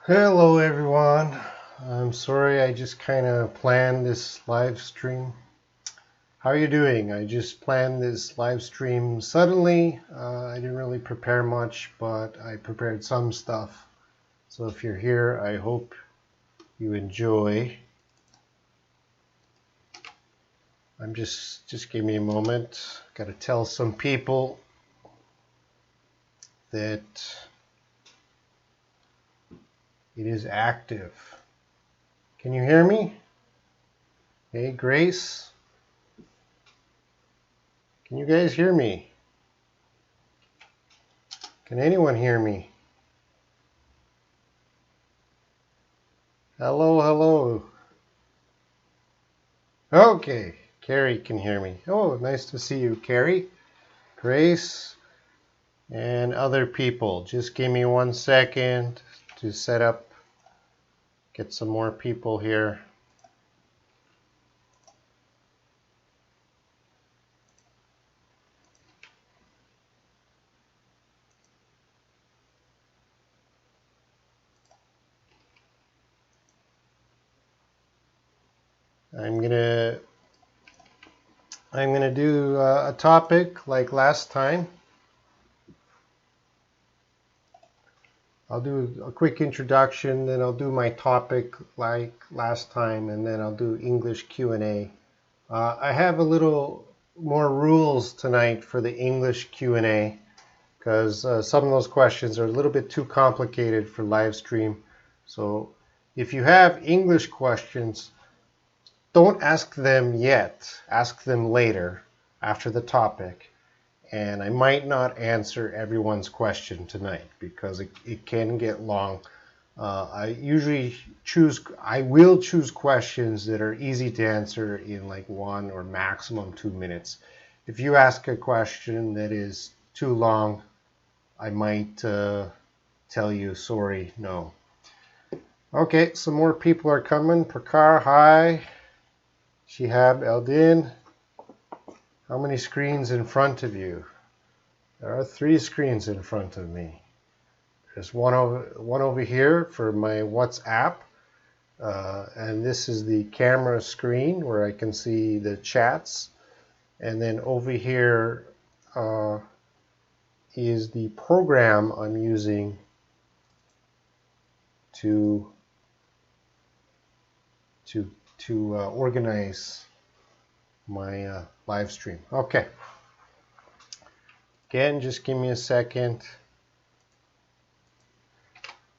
Hello everyone. I'm sorry I just kind of planned this live stream. How are you doing? I just planned this live stream suddenly. I didn't really prepare much, but I prepared some stuff. So if you're here, I hope you enjoy. Just give me a moment. Got to tell some people that it is active. Can you hear me? Hey, Grace. Can you guys hear me? Can anyone hear me? Hello, hello. Okay, Carrie can hear me. Oh, nice to see you, Carrie, Grace, and other people. Just give me 1 second to set up, get some more people here. I'm gonna do a topic like last time. I'll do a quick introduction, then I'll do my topic like last time, and then I'll do English Q&A. I have a little more rules tonight for the English Q&A because some of those questions are a little bit too complicated for live stream. So if you have English questions, don't ask them yet. Ask them later after the topic. And I might not answer everyone's question tonight because it can get long. I will choose questions that are easy to answer in like 1 or maximum 2 minutes. If you ask a question that is too long, I might tell you, sorry, no. Okay, some more people are coming. Prakar, hi. Shihab Eldin. How many screens in front of you? There are 3 screens in front of me. There's one over here for my WhatsApp. And this is the camera screen where I can see the chats. And then over here is the program I'm using to organize my live stream. Okay. Again, just give me a second.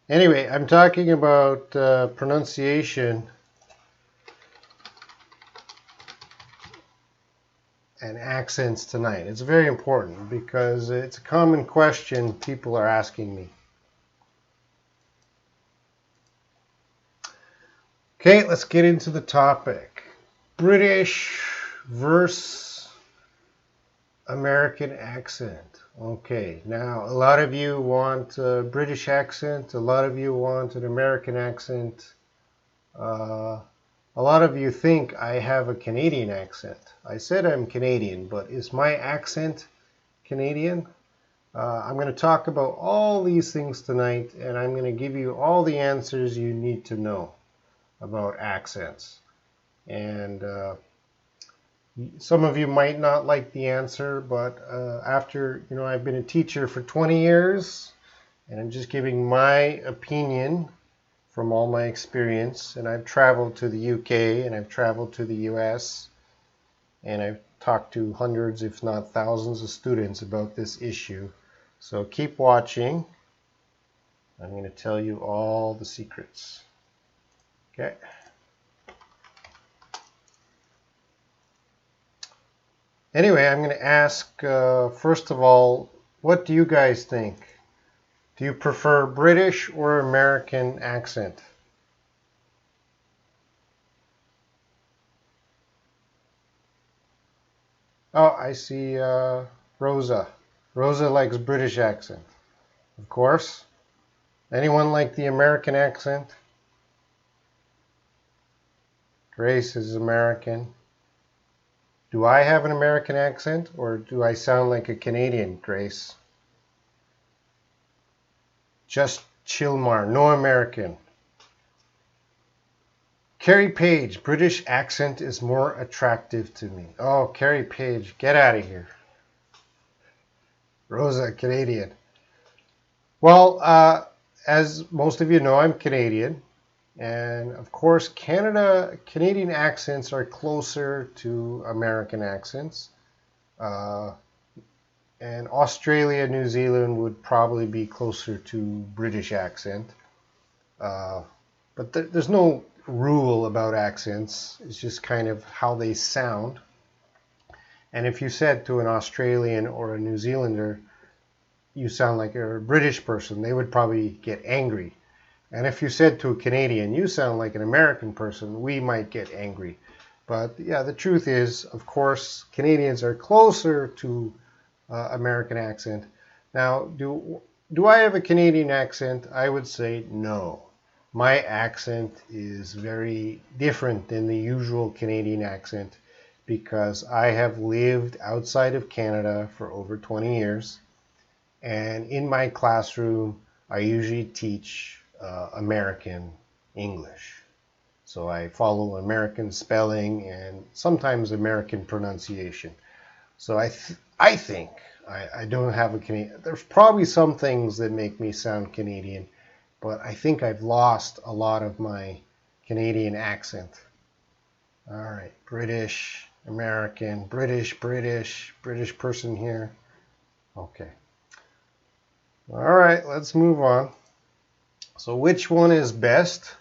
Anyway, I'm talking about pronunciation and accents tonight. It's very important because it's a common question people are asking me. Okay, let's get into the topic. British versus American accent. Okay, now a lot of you want a British accent, a lot of you want an American accent. A lot of you think I have a Canadian accent. I said I'm Canadian, but is my accent Canadian? I'm going to talk about all these things tonight, and I'm going to give you all the answers you need to know about accents. And some of you might not like the answer, but after, I've been a teacher for 20 years, and I'm just giving my opinion from all my experience. And I've traveled to the UK, and I've traveled to the US, and I've talked to hundreds, if not thousands, of students about this issue. So keep watching. I'm going to tell you all the secrets. Okay. Anyway, I'm going to ask, first of all, what do you guys think? Do you prefer British or American accent? Oh, I see Rosa. Rosa likes British accent. Of course. Anyone like the American accent? Grace is American. Do I have an American accent, or do I sound like a Canadian, Grace? Just Chilmar, no American. Carrie Page, British accent is more attractive to me. Oh, Carrie Page, get out of here. Rosa, Canadian. Well, as most of you know, I'm Canadian. And of course, Canadian accents are closer to American accents. Uh, and Australia, New Zealand would probably be closer to British accent. But there's no rule about accents. It's just kind of how they sound. And if you said to an Australian or a New Zealander, you sound like a British person, they would probably get angry. And if you said to a Canadian, you sound like an American person, we might get angry. But yeah, the truth is, of course, Canadians are closer to American accent. Now, do I have a Canadian accent? I would say no. My accent is very different than the usual Canadian accent because I have lived outside of Canada for over 20 years. And in my classroom, I usually teach American English. So I follow American spelling and sometimes American pronunciation. So I think I don't have a Canadian. There's probably some things that make me sound Canadian, but I think I've lost a lot of my Canadian accent. All right, British, American, British person here. Okay. All right, let's move on. So which one is best?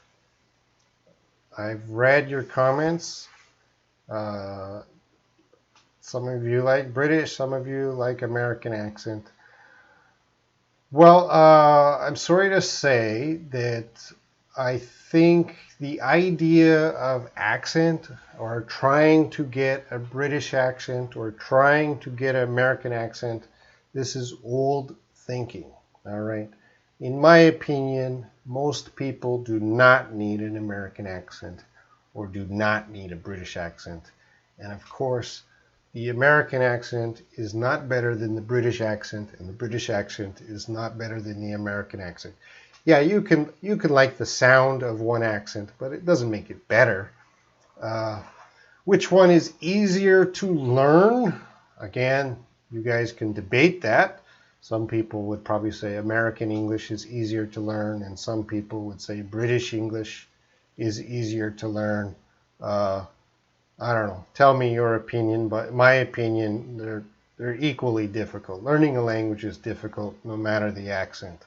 I've read your comments. Some of you like British, some of you like American accent. Well, I'm sorry to say that I think the idea of accent or trying to get a British accent or trying to get an American accent, this is old thinking, all right? In my opinion, most people do not need an American accent or do not need a British accent. And of course, the American accent is not better than the British accent, and the British accent is not better than the American accent. Yeah, you can like the sound of one accent, but it doesn't make it better. Which one is easier to learn? Again, you guys can debate that. Some people would probably say American English is easier to learn, and some people would say British English is easier to learn. I don't know. Tell me your opinion, but in my opinion, they're equally difficult. Learning a language is difficult no matter the accent.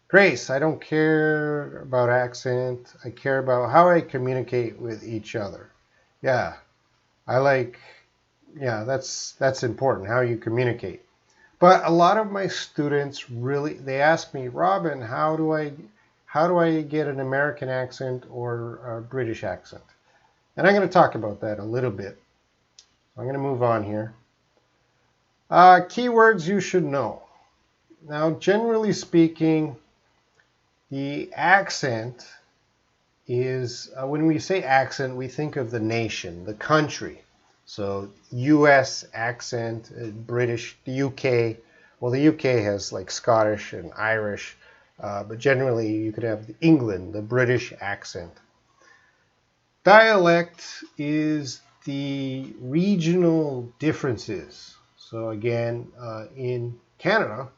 Grace, I don't care about accent. I care about how I communicate with each other. Yeah, that's important, how you communicate. But a lot of my students they ask me, Robin, how do I get an American accent or a British accent? And I'm going to talk about that a little bit. I'm going to move on here. Keywords you should know. Now, generally speaking, the accent is, when we say accent, we think of the nation, the country. So US accent, British, the UK. Well, the UK has like Scottish and Irish, but generally you could have England, the British accent. Dialect is the regional differences. So again, in Canada,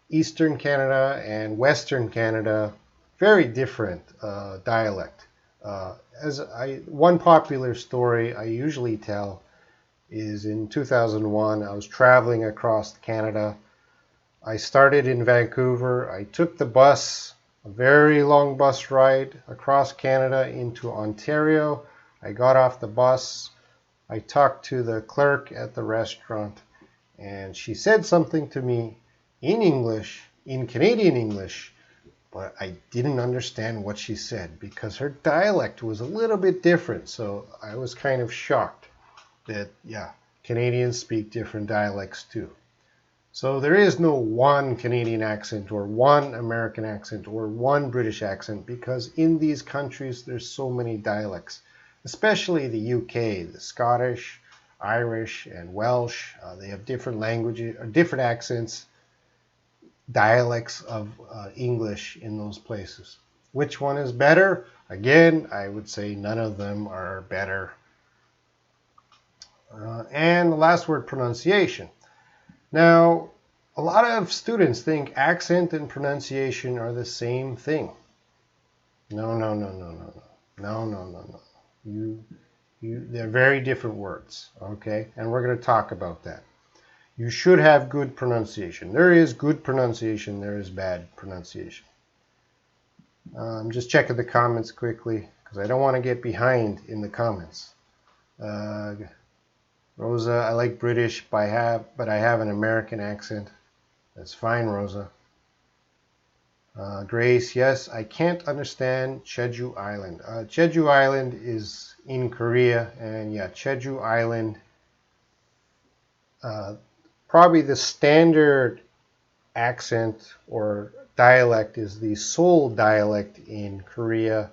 Eastern Canada and Western Canada, very different dialect. One popular story I usually tell is in 2001, I was traveling across Canada. I started in Vancouver. I took the bus, a very long bus ride across Canada into Ontario. I got off the bus. I talked to the clerk at the restaurant, and she said something to me in English, in Canadian English, but I didn't understand what she said because her dialect was a little bit different. So I was kind of shocked that, yeah, Canadians speak different dialects too. So there is no one Canadian accent or one American accent or one British accent because in these countries there's so many dialects, especially the UK, the Scottish, Irish, and Welsh. They have different languages, or different accents. dialects of English in those places. Which one is better? Again, I would say none of them are better. And the last word, pronunciation. Now, a lot of students think accent and pronunciation are the same thing. No, no, no, no, no, no. No, no, no, no. They're very different words, okay? And we're going to talk about that. You should have good pronunciation. There is good pronunciation. There is bad pronunciation. I'm just checking the comments quickly because I don't want to get behind in the comments. Rosa, I like British, but I have an American accent. That's fine, Rosa. Grace, yes, I can't understand Jeju Island. Jeju Island is in Korea, and yeah, Jeju Island, probably the standard accent or dialect is the Seoul dialect in Korea,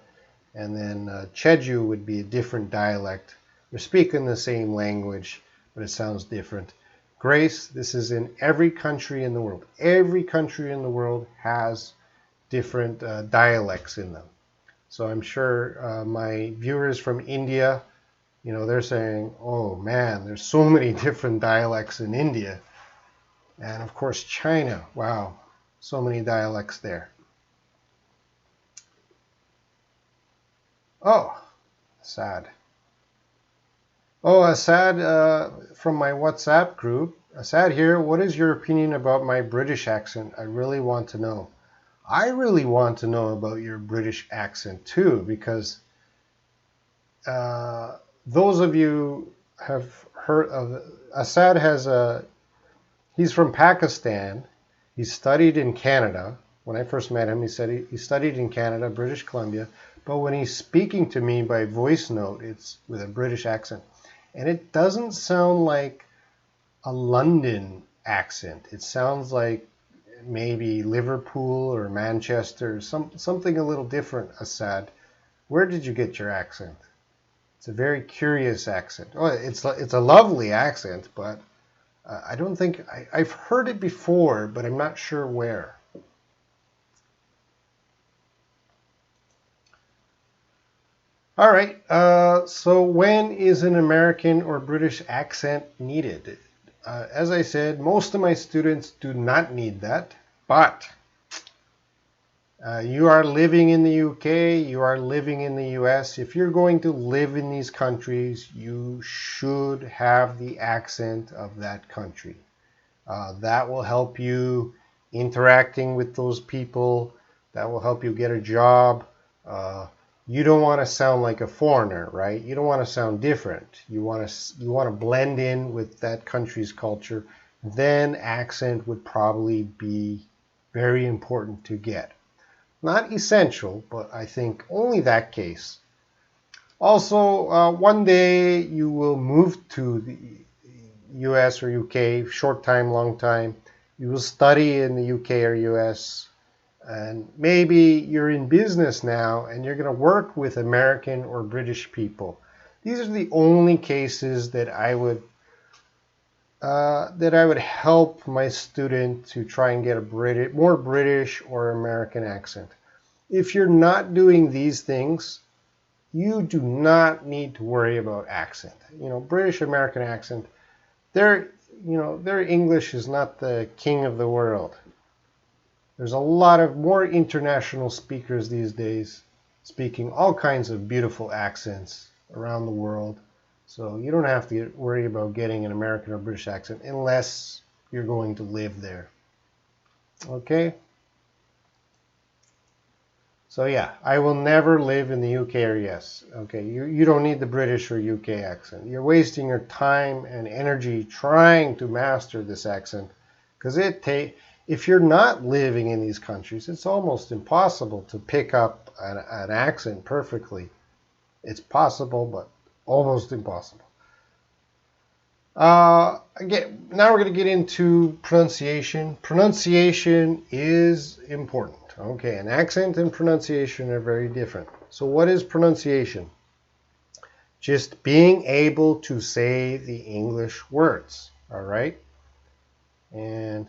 and then Jeju would be a different dialect. We're speaking the same language, but it sounds different. Grace, this is in every country in the world. Every country in the world has different dialects in them. So I'm sure my viewers from India, they're saying, oh man, there's so many different dialects in India. And of course, China, wow, so many dialects there. Oh, sad. Oh, Assad from my WhatsApp group. Assad here, what is your opinion about my British accent? I really want to know. I really want to know about your British accent too, because those of you have heard of Assad he's from Pakistan. He studied in Canada. When I first met him, he said he studied in Canada, British Columbia. But when he's speaking to me by voice note, it's with a British accent. And it doesn't sound like a London accent. It sounds like maybe Liverpool or Manchester, something a little different, Assad. Where did you get your accent? It's a very curious accent. Oh, it's a lovely accent, but I don't think I've heard it before, but I'm not sure where. All right. So when is an American or British accent needed? As I said, most of my students do not need that, but you are living in the UK, you are living in the US. If you're going to live in these countries, you should have the accent of that country. That will help you interacting with those people. That will help you get a job. You don't want to sound like a foreigner, right? You don't want to sound different. You want to blend in with that country's culture. Then accent would probably be very important to get. Not essential, but I think only that case. Also, one day you will move to the US or UK, short time, long time. You will study in the UK or US. And maybe you're in business now and you're going to work with American or British people. These are the only cases that I would help my student to try and get a more British or American accent. If you're not doing these things, you do not need to worry about accent. British American accent, their English is not the king of the world. There's a lot of more international speakers these days speaking all kinds of beautiful accents around the world. So you don't have to worry about getting an American or British accent unless you're going to live there. Okay? So yeah, I will never live in the UK or US. Okay, you don't need the British or UK accent. You're wasting your time and energy trying to master this accent because if you're not living in these countries, it's almost impossible to pick up an accent perfectly. It's possible, but almost impossible. Again, now we're going to get into pronunciation. Pronunciation is important. Okay, an accent and pronunciation are very different. So what is pronunciation? Just being able to say the English words, all right? And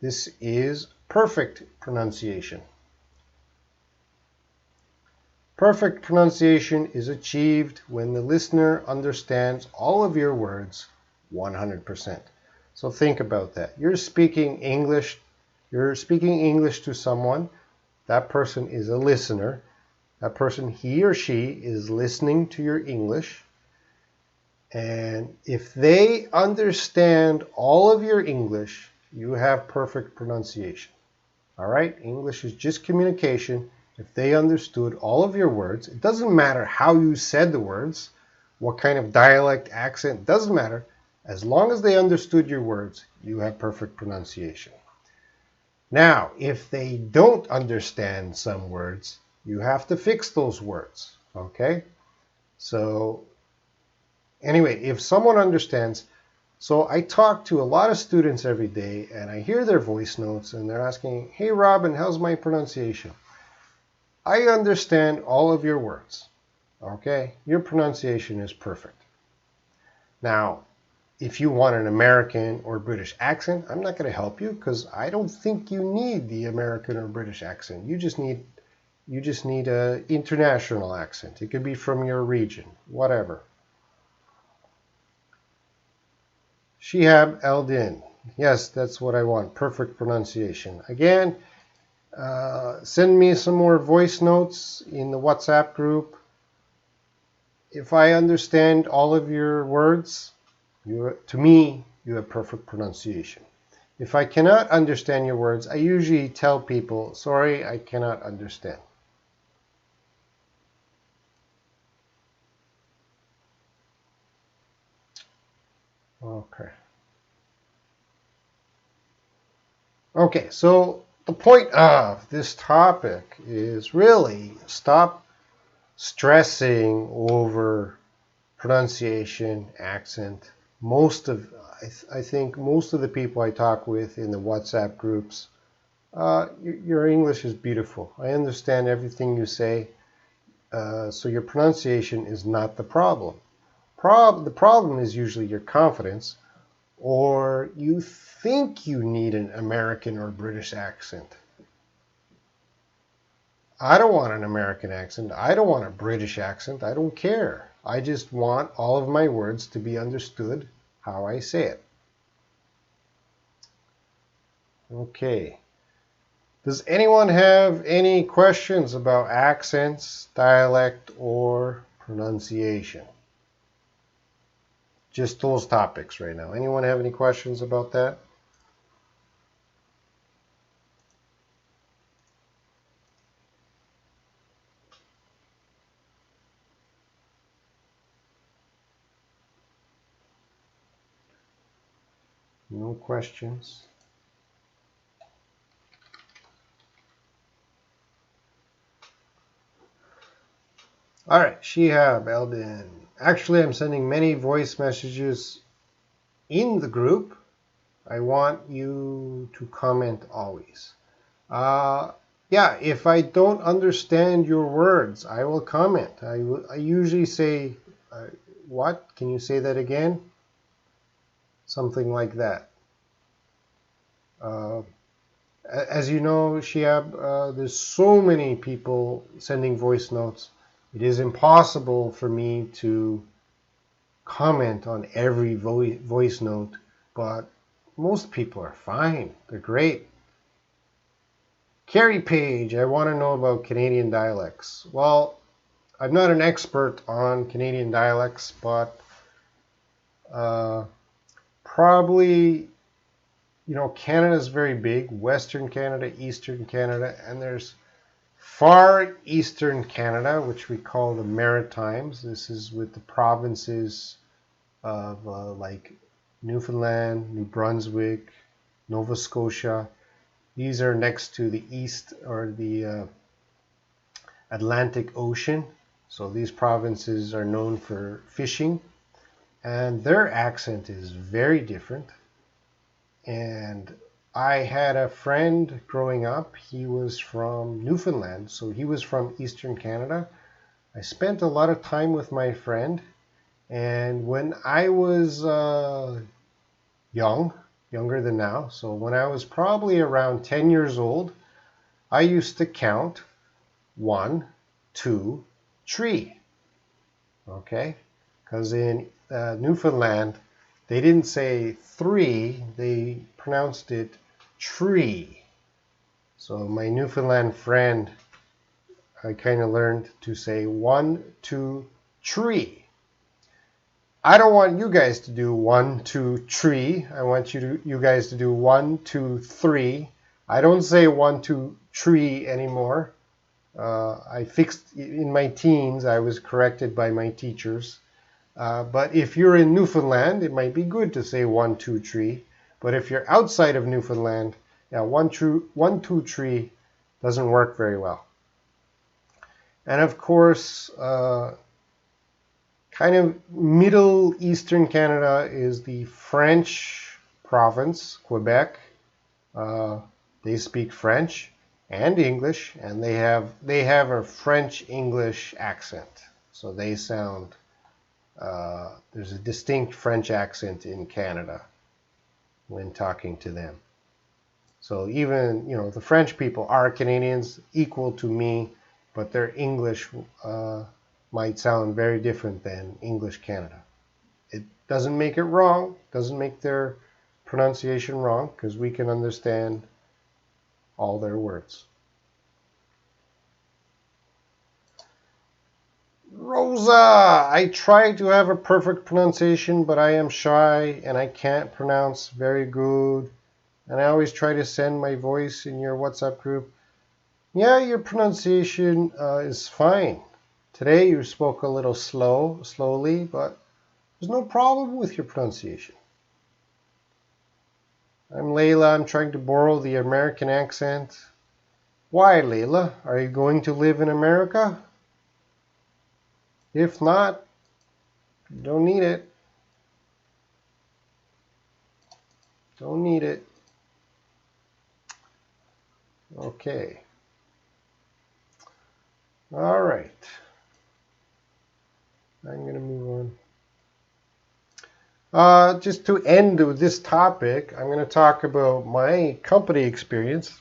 this is perfect pronunciation. Perfect pronunciation is achieved when the listener understands all of your words 100%. So think about that. You're speaking English to someone. That person is a listener. That person, he or she, is listening to your English. And if they understand all of your English, you have perfect pronunciation. All right? English is just communication. If they understood all of your words, it doesn't matter how you said the words, what kind of dialect, accent, it doesn't matter. As long as they understood your words, you have perfect pronunciation. Now, if they don't understand some words, you have to fix those words, okay? So, anyway, if someone understands, so I talk to a lot of students every day, and I hear their voice notes, and they're asking, hey, Robin, how's my pronunciation? I understand all of your words, okay? Your pronunciation is perfect. Now, if you want an American or British accent, I'm not going to help you because I don't think you need the American or British accent. You just need an international accent. It could be from your region, whatever. Shihab Eldin. Yes, that's what I want. Perfect pronunciation. Again, send me some more voice notes in the WhatsApp group. If I understand all of your words, to me, you have perfect pronunciation. If I cannot understand your words, I usually tell people, sorry, I cannot understand. Okay. Okay, so the point of this topic is really stop stressing over pronunciation, accent. I think most of the people I talk with in the WhatsApp groups, your English is beautiful. I understand everything you say, so your pronunciation is not the problem. The problem is usually your confidence, or you think you need an American or British accent. I don't want an American accent. I don't want a British accent. I don't care. I just want all of my words to be understood how I say it. Okay. Does anyone have any questions about accents, dialect, or pronunciation? Just those topics right now. Anyone have any questions about that? No questions. All right, Shihab, Eldin. Actually, I'm sending many voice messages in the group. I want you to comment always. Yeah, if I don't understand your words, I will comment. I usually say, what? Can you say that again? Something like that. As you know, Shiab, there's so many people sending voice notes. It is impossible for me to comment on every voice note, but most people are fine. They're great. Carrie Page, I want to know about Canadian dialects. Well, I'm not an expert on Canadian dialects, but probably, Canada's very big. Western Canada, Eastern Canada, and there's Far Eastern Canada, which we call the Maritimes. This is with the provinces of like Newfoundland, New Brunswick, Nova Scotia. These are next to the east or the Atlantic Ocean. So these provinces are known for fishing, and their accent is very different. And I had a friend growing up. He was from Newfoundland, so he was from Eastern Canada. I spent a lot of time with my friend, and when I was young, younger than now. So when I was probably around 10 years old, I used to count 1, 2, 3. Okay? Because in Newfoundland, they didn't say 3, they pronounced it tree. So my Newfoundland friend, I kind of learned to say 1, 2, 3. I don't want you guys to do 1, 2, 3. I want you guys to do 1, 2, 3. I don't say 1, 2, 3 anymore. I fixed in my teens. I was corrected by my teachers. But if you're in Newfoundland, it might be good to say 1, 2, 3. But if you're outside of Newfoundland, 1, 2, 3 doesn't work very well. And of course, kind of Middle Eastern Canada is the French province, Quebec. They speak French and English, and they have a French-English accent. So they sound, there's a distinct French accent in Canada when talking to them. So even, the French people are Canadians, equal to me, but their English might sound very different than English Canada. It doesn't make it wrong, doesn't make their pronunciation wrong, because we can understand all their words. Rosa, I try to have a perfect pronunciation, but I am shy and I can't pronounce very good. And I always try to send my voice in your WhatsApp group. Yeah, your pronunciation is fine. Today you spoke a little slowly, but there's no problem with your pronunciation. I'm Layla. I'm trying to borrow the American accent. Why, Layla? Are you going to live in America? If not, you don't need it. Don't need it. Okay. All right. I'm going to move on. Just to end with this topic, I'm going to talk about my company experience.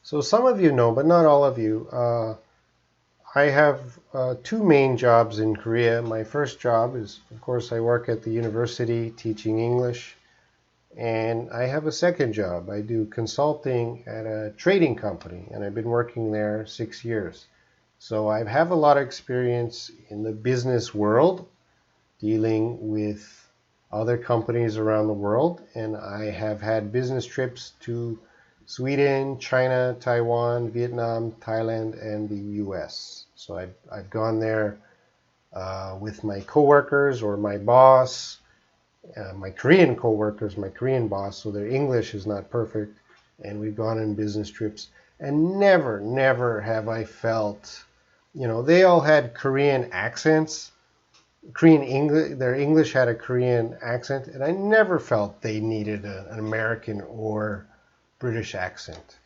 So some of you know, but not all of you, I have 2 main jobs in Korea. My first job is, of course, I work at the university teaching English. And I have a second job. I do consulting at a trading company, and I've been working there 6 years. So I have a lot of experience in the business world, dealing with other companies around the world, and I have had business trips to Sweden, China, Taiwan, Vietnam, Thailand, and the US. So I've gone there with my coworkers or my boss, my Korean coworkers, my Korean boss, so their English is not perfect, and we've gone on business trips, and never have I felt, they all had Korean accents, Korean English, their English had a Korean accent, and I never felt they needed an American or British accent.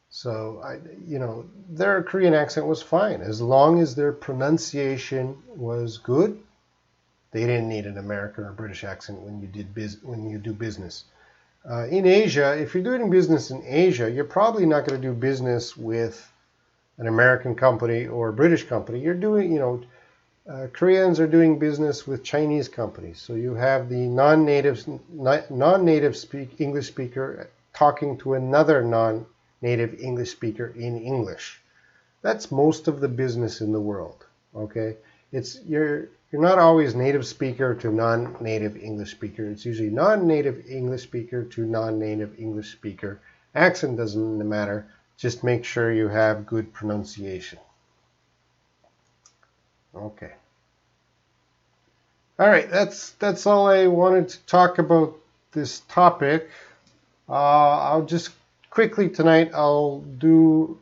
So their Korean accent was fine as long as their pronunciation was good. They didn't need an American or British accent when you do business. In Asia, if you're doing business in Asia, you're probably not going to do business with an American company or a British company. You're doing, Koreans are doing business with Chinese companies. So you have the non-native English speaker talking to another non-native English speaker in English. That's most of the business in the world. Okay, you're not always native speaker to non-native English speaker. It's usually non-native English speaker to non-native English speaker. Accent doesn't matter. Just make sure you have good pronunciation. Okay. All right, that's all I wanted to talk about this topic. I'll just quickly tonight, I'll do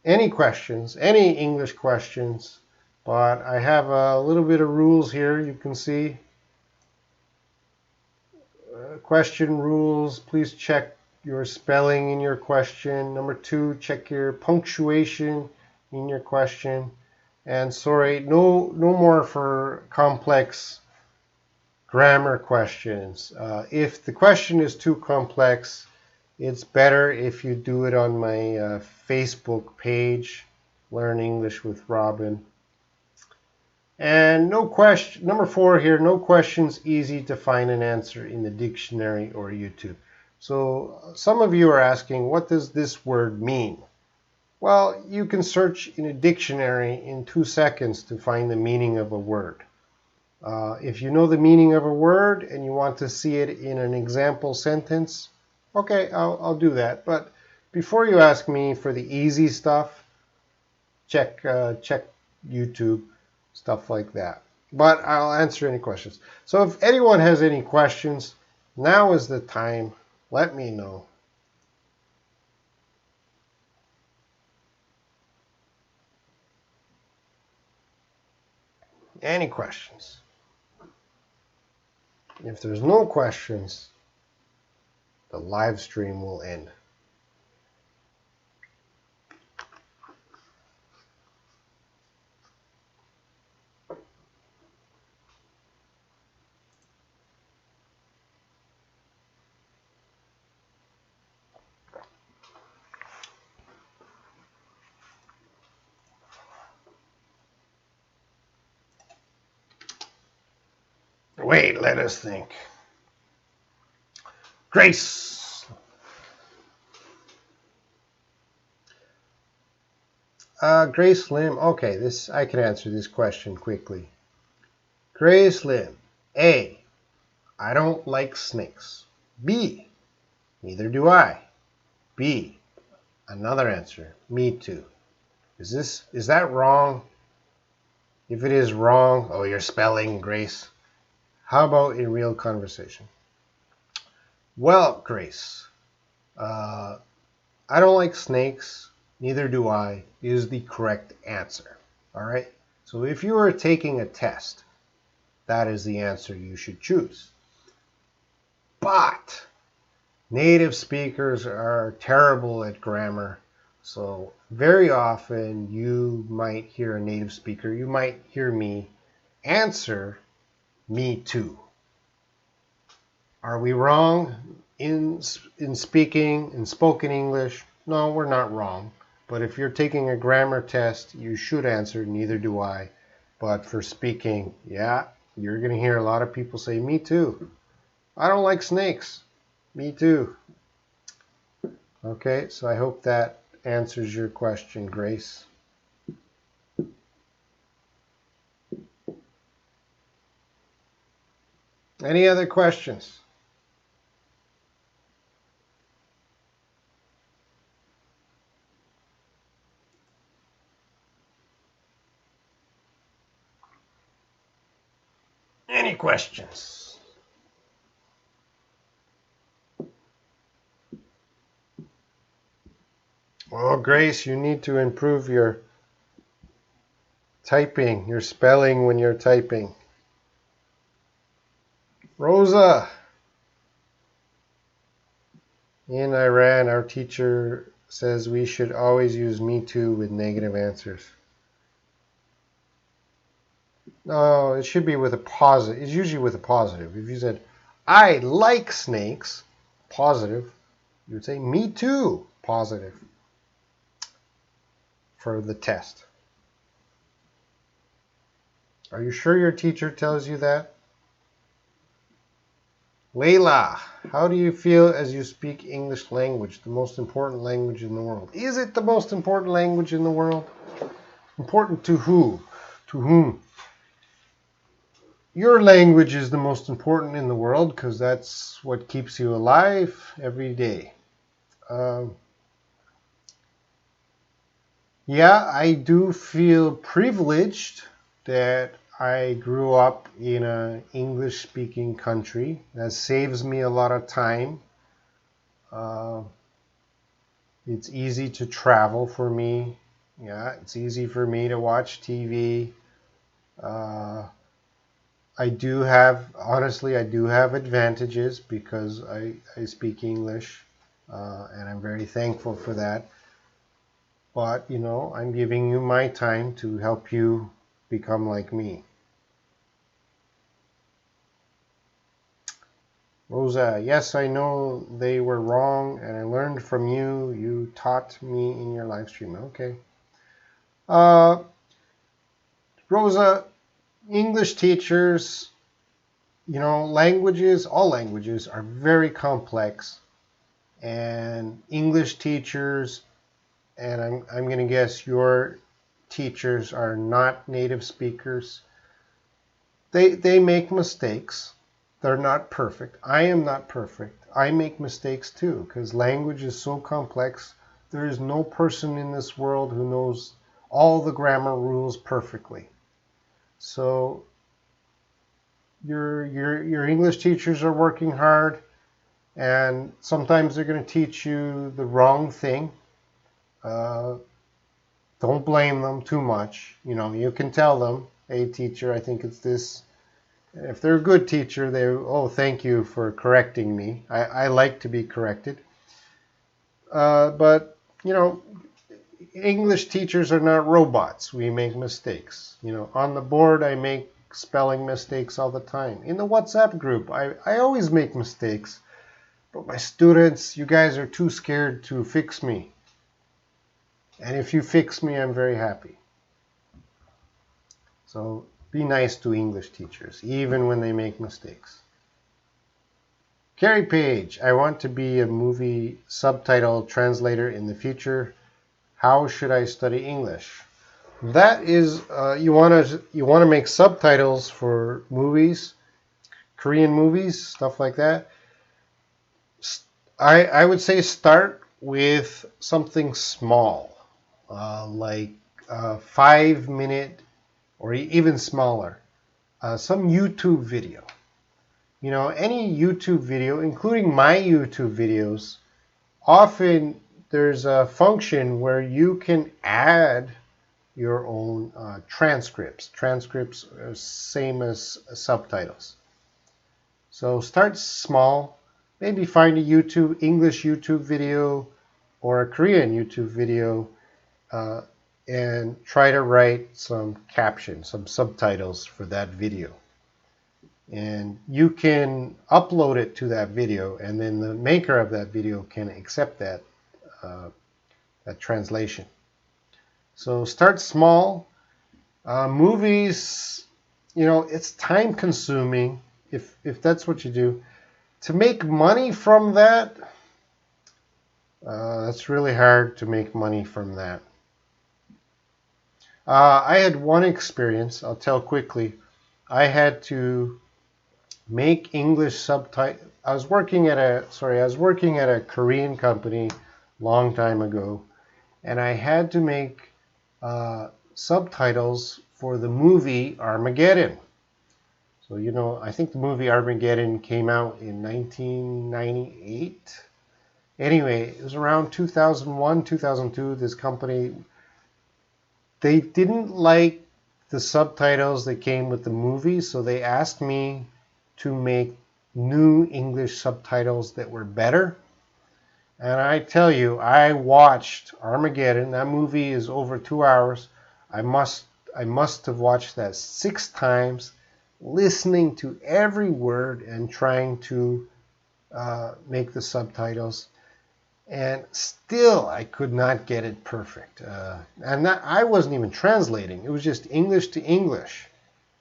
any questions, any English questions, but I have a little bit of rules here. You can see question rules. Please check your spelling in your question. Number 2, check your punctuation in your question. And sorry, no more for complex grammar questions. If the question is too complex, it's better if you do it on my Facebook page, Learn English with Robin. And no question, number 4 here, no questions easy to find an answer in the dictionary or YouTube. So some of you are asking, what does this word mean? Well, you can search in a dictionary in 2 seconds to find the meaning of a word. If you know the meaning of a word and you want to see it in an example sentence, okay, I'll do that. But before you ask me for the easy stuff, check YouTube, stuff like that. But I'll answer any questions. So if anyone has any questions, now is the time. Let me know. Any questions? If there's no questions, the live stream will end. Wait, let us think. Grace. Grace Lim. Okay, I can answer this question quickly. Grace Lim. A. I don't like snakes. B. Neither do I. B. Another answer. Me too. Is that wrong? If it is wrong, oh, you're spelling, Grace. How about in real conversation? Well, Grace, I don't like snakes, neither do I, is the correct answer. All right? So if you are taking a test, that is the answer you should choose. But native speakers are terrible at grammar. So very often you might hear a native speaker, you might hear me answer me too. Are we wrong in speaking, in spoken English? No, we're not wrong. But if you're taking a grammar test, you should answer neither do I. But for speaking, yeah, you're going to hear a lot of people say me too. I don't like snakes. Me too. Okay, so I hope that answers your question, Grace. Any other questions? Any questions? Well, Grace, you need to improve your typing, your spelling when you're typing. Rosa. In Iran, our teacher says we should always use me too with negative answers. No, it should be with a positive. It's usually with a positive. If you said, I like snakes, positive, you would say me too, positive, for the test. Are you sure your teacher tells you that? Layla, how do you feel as you speak English language, the most important language in the world? Is it the most important language in the world? Important to who? To whom? Your language is the most important in the world because that's what keeps you alive every day. Yeah, I do feel privileged that I grew up in an English-speaking country. That saves me a lot of time. It's easy to travel for me. Yeah, it's easy for me to watch TV. Honestly, I do have advantages because I speak English, and I'm very thankful for that. But, I'm giving you my time to help you become like me. Rosa, yes, I know they were wrong, and I learned from you. You taught me in your live stream. Okay. Uh, Rosa, English teachers, languages, all languages are very complex, and English teachers, and I'm going to guess your teachers are not native speakers. They make mistakes. They're not perfect. I am not perfect. I make mistakes too because language is so complex. There is no person in this world who knows all the grammar rules perfectly. So your English teachers are working hard, and sometimes they're going to teach you the wrong thing. Uh, don't blame them too much. You can tell them, "Hey, teacher, I think it's this." If they're a good teacher, thank you for correcting me. I like to be corrected. But, English teachers are not robots. We make mistakes. On the board, I make spelling mistakes all the time. In the WhatsApp group, I always make mistakes. But my students, you guys are too scared to fix me. And if you fix me, I'm very happy. So be nice to English teachers, even when they make mistakes. Carrie Page, I want to be a movie subtitle translator in the future. How should I study English? That is, you want to make subtitles for movies, Korean movies, stuff like that. I would say start with something small, like a 5-minute or even smaller, some YouTube video. Any YouTube video, including my YouTube videos, often there's a function where you can add your own transcripts. Transcripts are same as subtitles. So start small. Maybe find a English YouTube video or a Korean YouTube video, and try to write some captions, some subtitles for that video. And you can upload it to that video, and then the maker of that video can accept that translation. So start small. Movies, it's time consuming if that's what you do. To make money from that, that's really hard to make money from that. I had one experience, I'll tell quickly. I had to make English subtitles. I was working at a Korean company long time ago, and I had to make subtitles for the movie Armageddon. So, I think the movie Armageddon came out in 1998. Anyway, it was around 2001, 2002. This company, they didn't like the subtitles that came with the movie, so they asked me to make new English subtitles that were better. And I tell you, I watched Armageddon. That movie is over 2 hours. I must have watched that 6 times, listening to every word and trying to make the subtitles. And still, I could not get it perfect. I wasn't even translating. It was just English to English.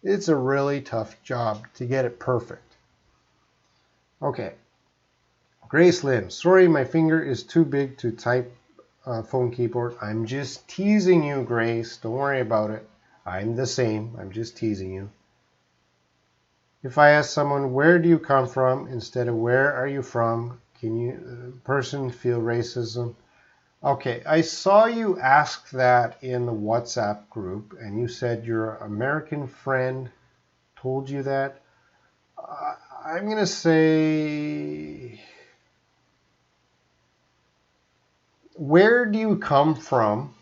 It's a really tough job to get it perfect. Okay. Grace Lim, sorry, my finger is too big to type phone keyboard. I'm just teasing you, Grace. Don't worry about it. I'm the same. I'm just teasing you. If I ask someone, where do you come from, instead of where are you from, can you person feel racism? Okay, I saw you ask that in the WhatsApp group, and you said your American friend told you that. I'm going to say, where do you come from?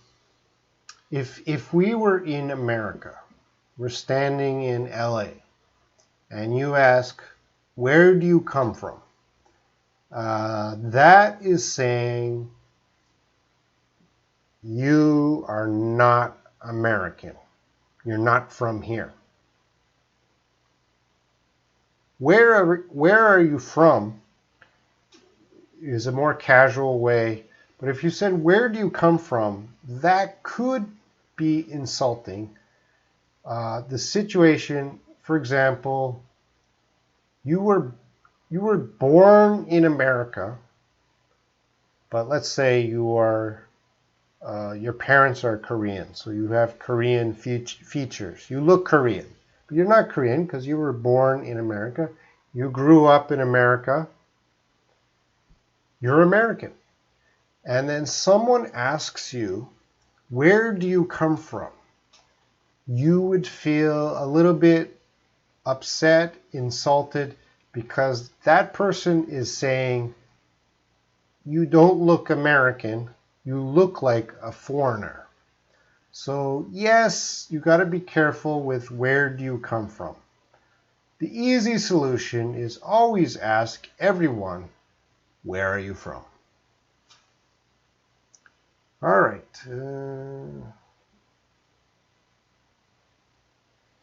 If we were in America, we're standing in LA, and you ask, where do you come from? That is saying you are not American. You're not from here. where are you from is a more casual way. But if you said, where do you come from, that could be insulting. The situation, for example, you were born in America, but let's say your parents are Korean, so you have Korean features. You look Korean, but you're not Korean because you were born in America. You grew up in America. You're American. And then someone asks you, where do you come from? You would feel a little bit upset, insulted, because that person is saying, you don't look American, you look like a foreigner. So yes, you got to be careful with where do you come from. The easy solution is always ask everyone, where are you from? All right.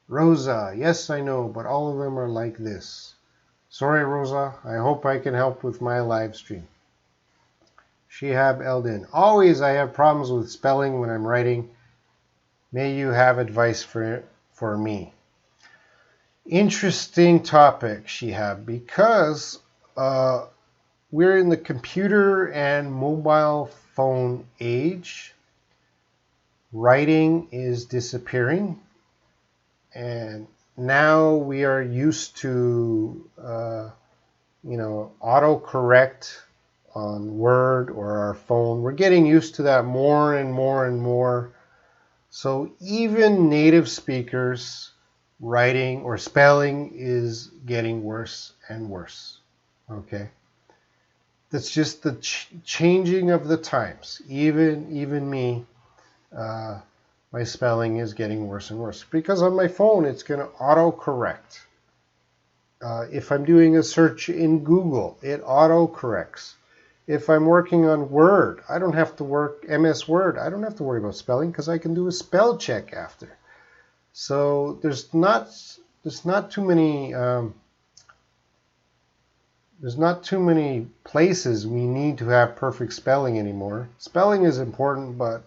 Rosa, yes, I know, but all of them are like this. Sorry, Rosa. I hope I can help with my live stream. Shihab Eldin, always I have problems with spelling when I'm writing. May you have advice for me. Interesting topic, Shihab, because we're in the computer and mobile phone age. Writing is disappearing. And now we are used to, autocorrect on Word or our phone. We're getting used to that more and more and more. So even native speakers writing or spelling is getting worse and worse. Okay, that's just the changing of the times. Even me. My spelling is getting worse and worse because on my phone it's going to autocorrect. If I'm doing a search in Google, it autocorrects. If I'm working on Word, I don't have to work MS Word. I don't have to worry about spelling because I can do a spell check after. So there's not too many places we need to have perfect spelling anymore. Spelling is important, but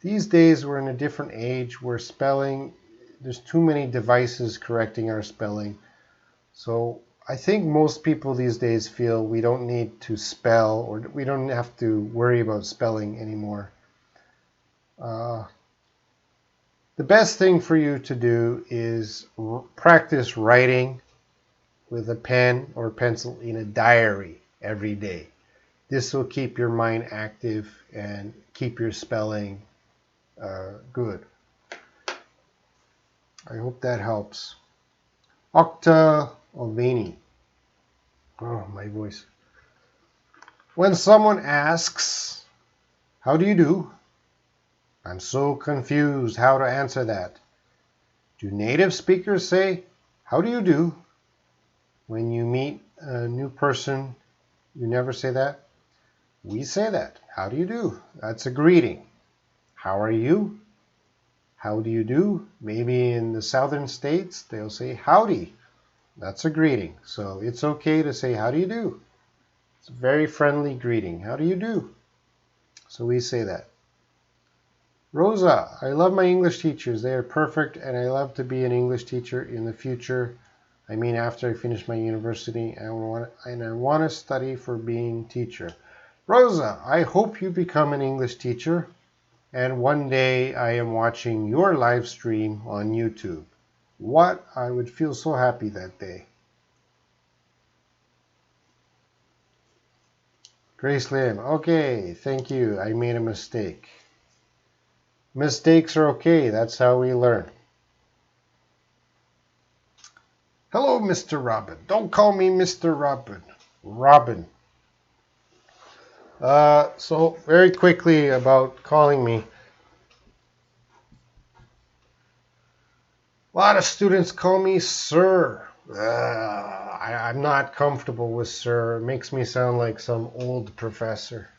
these days we're in a different age where spelling, there's too many devices correcting our spelling. So I think most people these days feel we don't need to spell or we don't have to worry about spelling anymore. The best thing for you to do is practice writing with a pen or pencil in a diary every day. This will keep your mind active and keep your spelling good. I hope that helps. Okta Olveni. Oh, my voice. When someone asks, how do you do? I'm so confused how to answer that. Do native speakers say, how do you do? When you meet a new person, you never say that? We say that. How do you do? That's a greeting. How are you? How do you do? Maybe in the southern states, they'll say howdy. That's a greeting. So it's okay to say, how do you do? It's a very friendly greeting. How do you do? So we say that. Rosa, I love my English teachers. They are perfect, and I love to be an English teacher in the future. I mean, after I finish my university, and I want to study for being teacher. Rosa, I hope you become an English teacher, and one day I am watching your live stream on YouTube. What? I would feel so happy that day. Grace Lim, okay, thank you. I made a mistake. Mistakes are okay. That's how we learn. Hello, Mr. Robin. Don't call me Mr. Robin. Robin. So very quickly about calling me. A lot of students call me sir. I'm not comfortable with sir. It makes me sound like some old professor.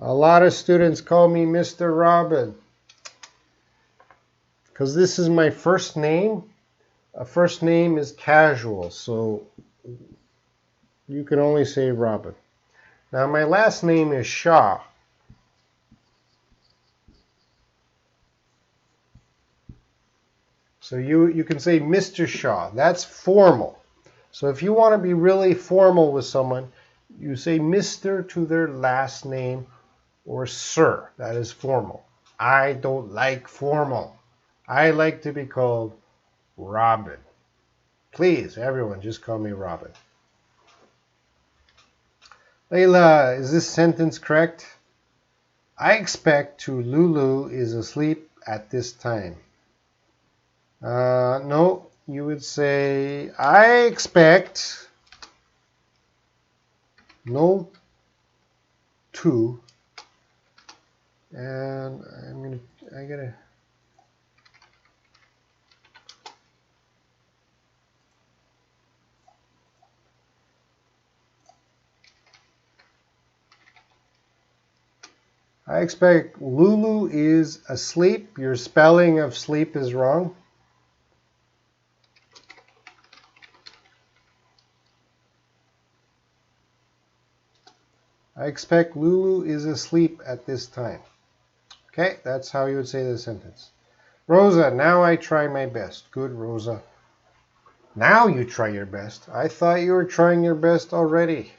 A lot of students call me Mr. Robin. because this is my first name. A first name is casual, so you can only say Robin. Now my last name is Shaw. So you can say Mr. Shaw. That's formal. So if you want to be really formal with someone, you say Mr. to their last name or Sir. That is formal. I don't like formal. I like to be called Robin. Please, everyone, just call me Robin. Layla, is this sentence correct? I expect to Lulu is asleep at this time. No, you would say, I expect no to, and I gotta, I expect Lulu is asleep. Your spelling of sleep is wrong. I expect Lulu is asleep at this time. Okay, that's how you would say the sentence. Rosa, now I try my best. Good, Rosa. Now you try your best. I thought you were trying your best already.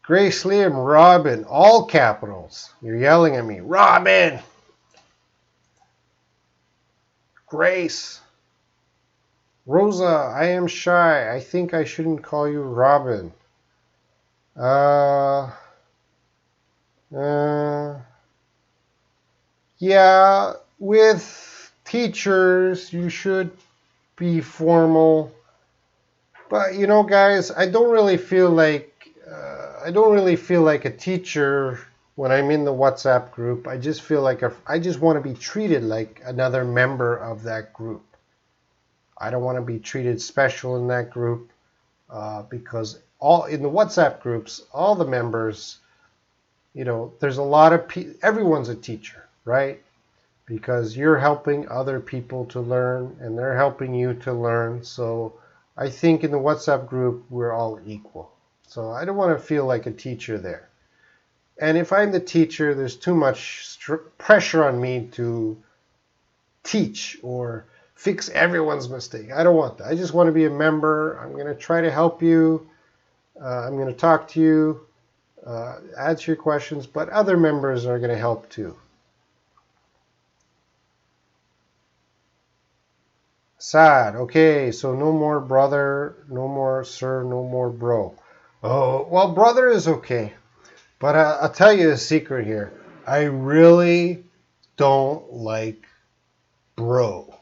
Grace Liam, Robin, all capitals. You're yelling at me. Robin! Grace. Rosa, I am shy. I think I shouldn't call you Robin. Yeah, with teachers, you should be formal. But you know, guys, I don't really feel like a teacher when I'm in the WhatsApp group. I just feel like I just want to be treated like another member of that group. I don't want to be treated special in that group because in the WhatsApp groups, all the members, there's a lot of everyone's a teacher, right? Because you're helping other people to learn and they're helping you to learn. So I think in the WhatsApp group, we're all equal. So I don't want to feel like a teacher there. And if I'm the teacher, there's too much pressure on me to teach or fix everyone's mistake. I don't want that. I just want to be a member. I'm going to try to help you. I'm going to talk to you, answer your questions, but other members are going to help too. Sad. Okay, so no more brother, no more sir, no more bro. Oh, well, brother is okay. But I'll tell you a secret here. I really don't like bro.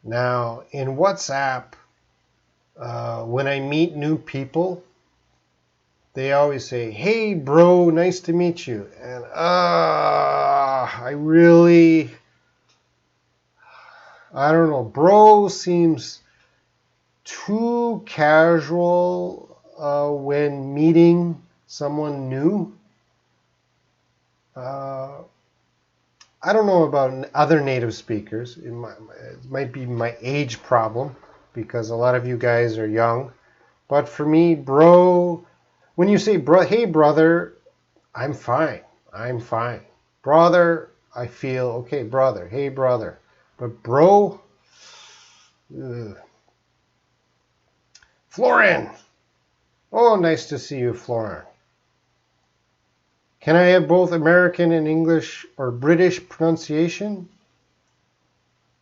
Now, in WhatsApp, when I meet new people, they always say, hey, bro, nice to meet you. And I don't know, bro seems too casual when meeting someone new. I don't know about other native speakers. It might be my age problem because a lot of you guys are young. But for me, bro, when you say, hey, brother, I'm fine. I'm fine. Brother, I feel, okay, brother, hey, brother. But bro, ugh. Florin. Oh, nice to see you, Florin. Can I have both American and English or British pronunciation?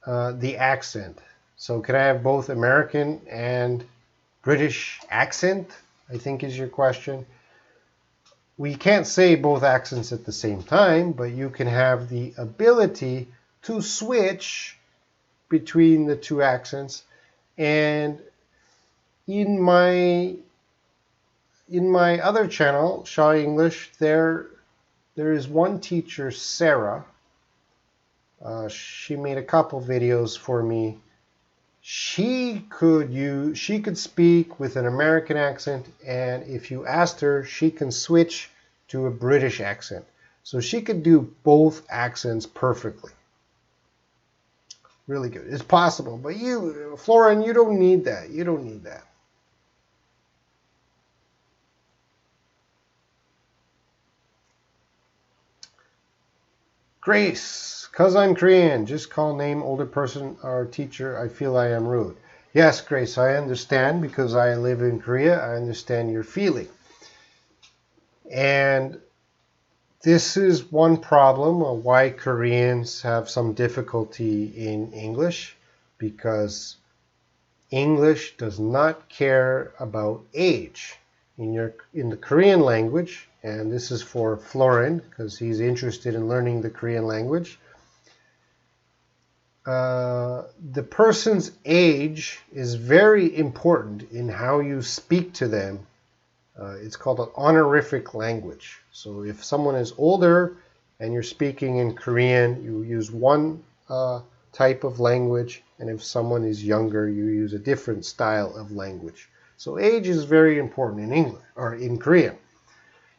The accent. So can I have both American and British accent? I think is your question. We can't say both accents at the same time, but you can have the ability to switch between the two accents. And in my other channel, Shaw English, there is one teacher, Sarah. She made a couple videos for me. She could speak with an American accent, and if you asked her, she can switch to a British accent. So she could do both accents perfectly. Really good. It's possible, but you, Florin, you don't need that. You don't need that. Grace, because I'm Korean, just call name older person or teacher. I feel I am rude. Yes, Grace, I understand because I live in Korea. I understand your feeling. And this is one problem of why Koreans have some difficulty in English, because English does not care about age. In the Korean language, and this is for Florin because he's interested in learning the Korean language, the person's age is very important in how you speak to them. It's called an honorific language. So if someone is older and you're speaking in Korean, you use one type of language, and if someone is younger, you use a different style of language. So age is very important in English or in Korean.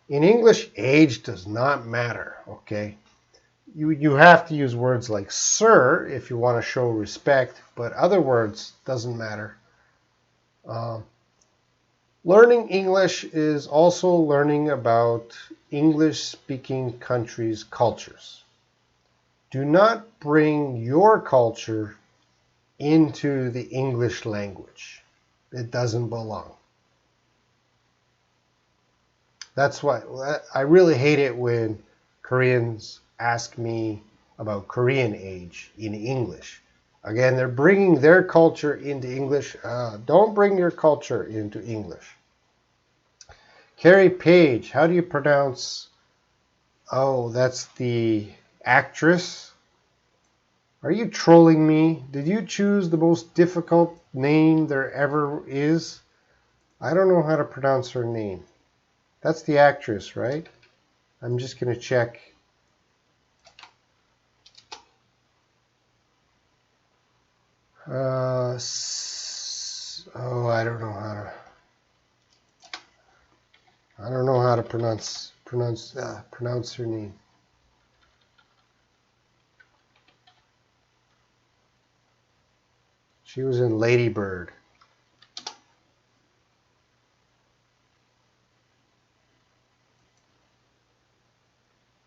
In English, age does not matter, okay? You have to use words like sir if you want to show respect, but other words doesn't matter. Learning English is also learning about English-speaking countries' cultures. Do not bring your culture into the English language. It doesn't belong. That's why I really hate it when Koreans ask me about Korean age in English. Again, they're bringing their culture into English. Don't bring your culture into English. Carrie Page, how do you pronounce? Oh, that's the actress. Are you trolling me? Did you choose the most difficult name there ever is? I don't know how to pronounce her name. That's the actress, right? I'm just going to check. I don't know how to. I don't know how to pronounce her name. She was in Lady Bird.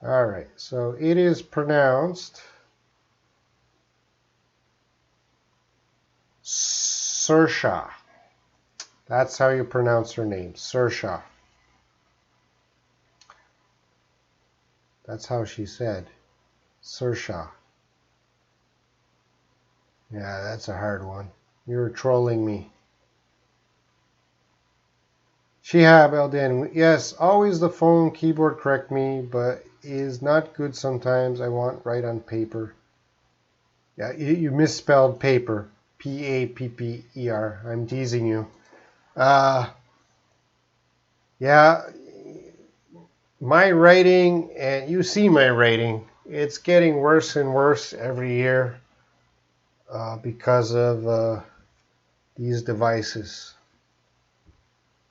All right, so it is pronounced Saoirse. That's how you pronounce her name, Saoirse. That's how she said, Saoirse. Yeah, that's a hard one. You're trolling me. Shihab Eldin, yes, always the phone keyboard correct me, but is not good sometimes. I want write on paper. Yeah, you misspelled paper. P-A-P-P-E-R. I'm teasing you. Yeah, my writing, and you see my writing, it's getting worse and worse every year because of these devices.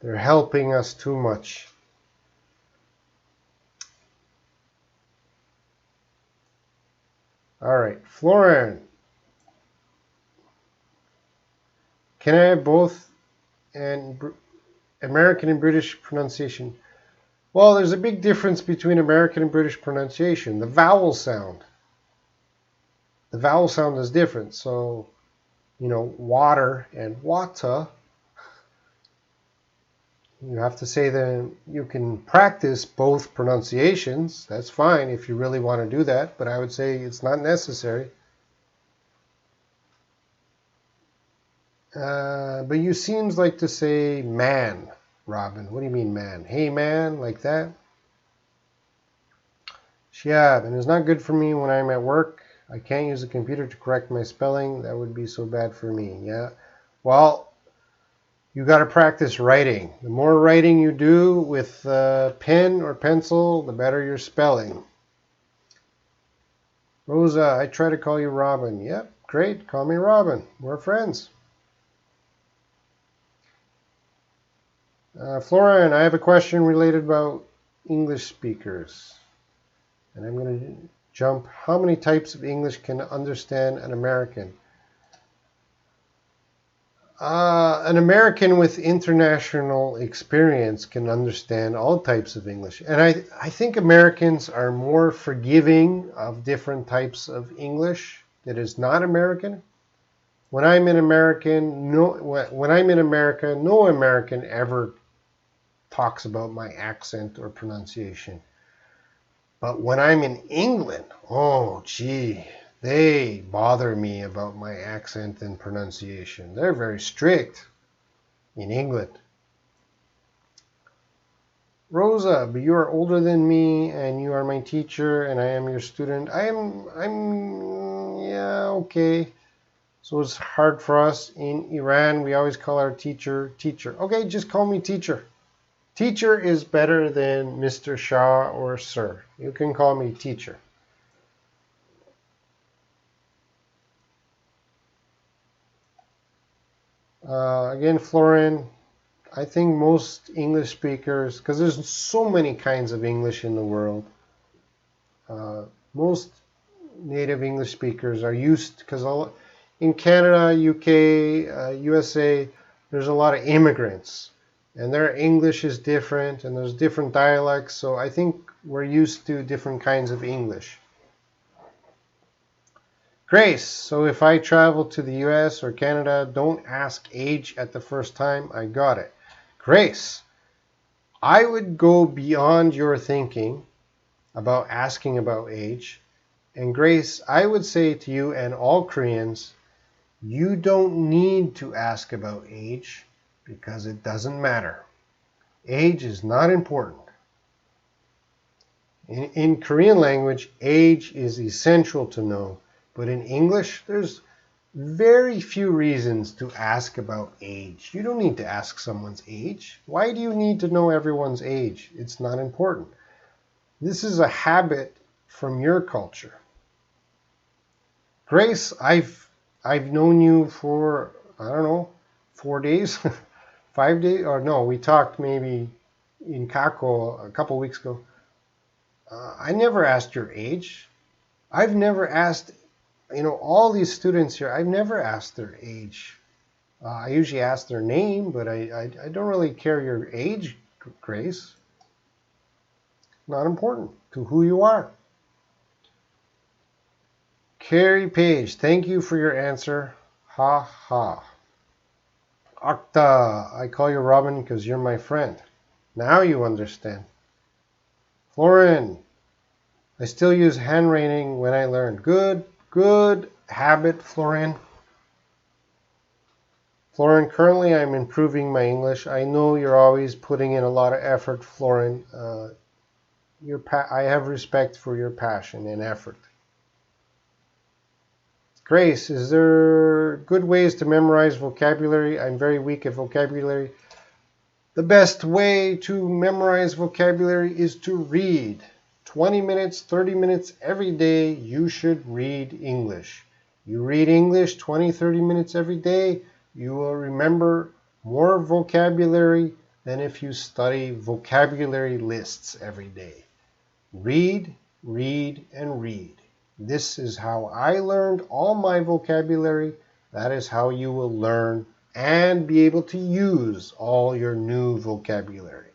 They're helping us too much. All right, Florin. Can I have both and American and British pronunciation? Well, there's a big difference between American and British pronunciation. The vowel sound. The vowel sound is different. So, water and water. You have to say that you can practice both pronunciations. That's fine if you really want to do that, but I would say it's not necessary. But you seems like to say man, Robin. What do you mean man? Hey man, like that? Shiab, and it's not good for me when I'm at work. I can't use a computer to correct my spelling. That would be so bad for me. Yeah. Well, you got to practice writing. The more writing you do with pen or pencil, the better your spelling. Rosa, I try to call you Robin. Yep, great. Call me Robin. We're friends. Florian, I have a question related about English speakers. And I'm going to Jump. How many types of English can understand an American? An American with international experience can understand all types of English. And I think Americans are more forgiving of different types of English that is not American. When I'm in America, no American ever talks about my accent or pronunciation. But when I'm in England, oh gee, they bother me about my accent and pronunciation. They're very strict in England. Rosa, but you are older than me and you are my teacher and I am your student. Yeah, okay. So it's hard for us in Iran. We always call our teacher, teacher. Okay, just call me teacher. Teacher is better than Mr. Shah or Sir. You can call me teacher. Again, Florin, I think most English speakers, because there's so many kinds of English in the world, most native English speakers are used, because in Canada, UK, USA, there's a lot of immigrants. And their English is different, and there's different dialects, so I think we're used to different kinds of English. Grace, so if I travel to the US or Canada, don't ask age at the first time. I got it. Grace, I would go beyond your thinking about asking about age. And Grace, I would say to you and all Koreans, you don't need to ask about age because it doesn't matter. Age is not important. In Korean language, age is essential to know. But in English, there's very few reasons to ask about age. You don't need to ask someone's age. Why do you need to know everyone's age? It's not important. This is a habit from your culture. Grace, I've known you for, I don't know, 4 days, 5 days, or no, we talked maybe in Kako a couple weeks ago. I never asked your age. I've never asked, all these students here, I've never asked their age. I usually ask their name, but I don't really care your age, Grace. Not important to who you are. Carrie Page, thank you for your answer. Ha ha. Akta, I call you Robin because you're my friend. Now you understand. Florin, I still use handwriting when I learn. Good habit, Florin. Florin, currently I'm improving my English. I know you're always putting in a lot of effort, Florin. I have respect for your passion and effort. Grace, is there good ways to memorize vocabulary? I'm very weak at vocabulary. The best way to memorize vocabulary is to read. 20 minutes, 30 minutes every day, you should read English. You read English 20, 30 minutes every day, you will remember more vocabulary than if you study vocabulary lists every day. Read, read, and read. This is how I learned all my vocabulary. That is how you will learn and be able to use all your new vocabulary.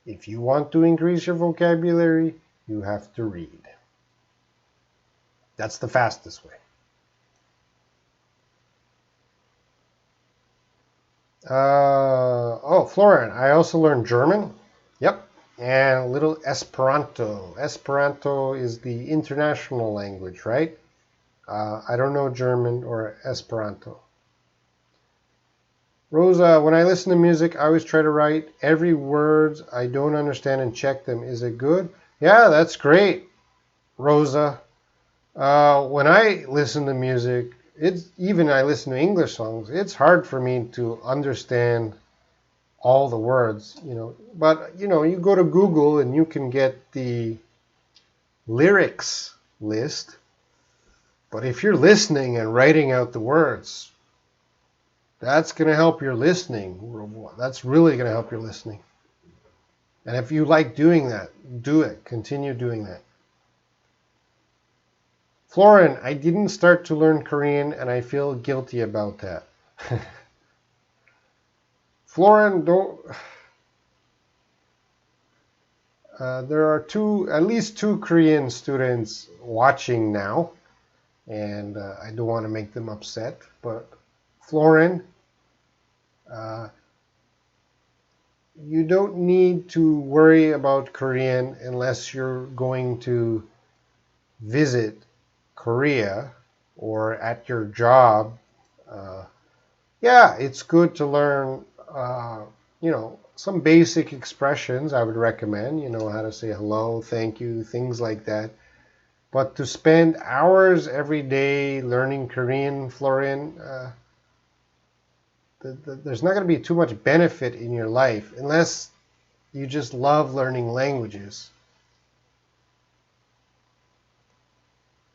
If you want to increase your vocabulary, you have to read. That's the fastest way. Florin, I also learned German. Yep. And a little Esperanto. Esperanto is the international language, right? I don't know German or Esperanto. Rosa, when I listen to music, I always try to write every word I don't understand and check them. Is it good? Yeah, that's great, Rosa. When I listen to music, I listen to English songs, it's hard for me to understand all the words, But, you go to Google and you can get the lyrics list. But if you're listening and writing out the words, that's going to help your listening. That's really going to help your listening. And if you like doing that, do it. Continue doing that. Florin, I didn't start to learn Korean and I feel guilty about that. Florin, don't. There are at least two Korean students watching now, and I don't want to make them upset. But Florin, uh, you don't need to worry about Korean unless you're going to visit Korea or at your job. Uh, yeah, it's good to learn, some basic expressions I would recommend, how to say hello, thank you, things like that. But to spend hours every day learning Korean, Florin, there's not going to be too much benefit in your life unless you just love learning languages.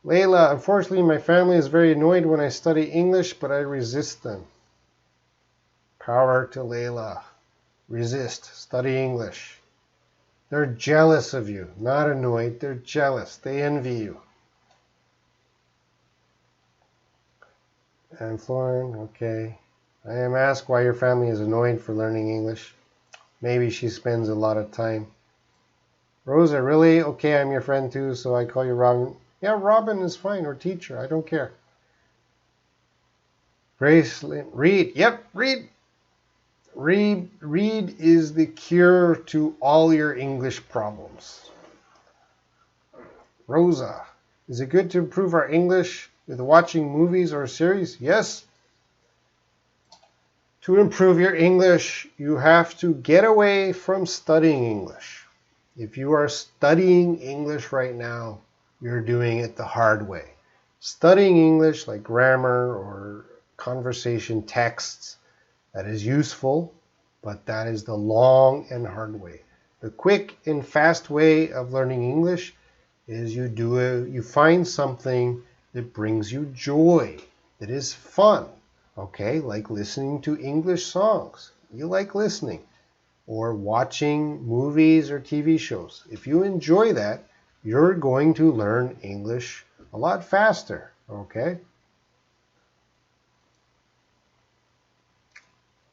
Layla, unfortunately, my family is very annoyed when I study English, but I resist them. Power to Layla. Resist. Study English. They're jealous of you. Not annoyed. They're jealous. They envy you. And Florin, okay. I am asked why your family is annoyed for learning English. Maybe she spends a lot of time. Rosa, really? Okay, I'm your friend too, so I call you Robin. Yeah, Robin is fine, or teacher. I don't care. Grace, read. Yep, read. Read is the cure to all your English problems. Rosa, is it good to improve our English with watching movies or series? Yes. To improve your English, you have to get away from studying English. If you are studying English right now, you're doing it the hard way. Studying English like grammar or conversation texts, that is useful, but that is the long and hard way. The quick and fast way of learning English is you find something that brings you joy, that is fun, okay? Like listening to English songs. You like listening. Or watching movies or TV shows. If you enjoy that, you're going to learn English a lot faster, okay?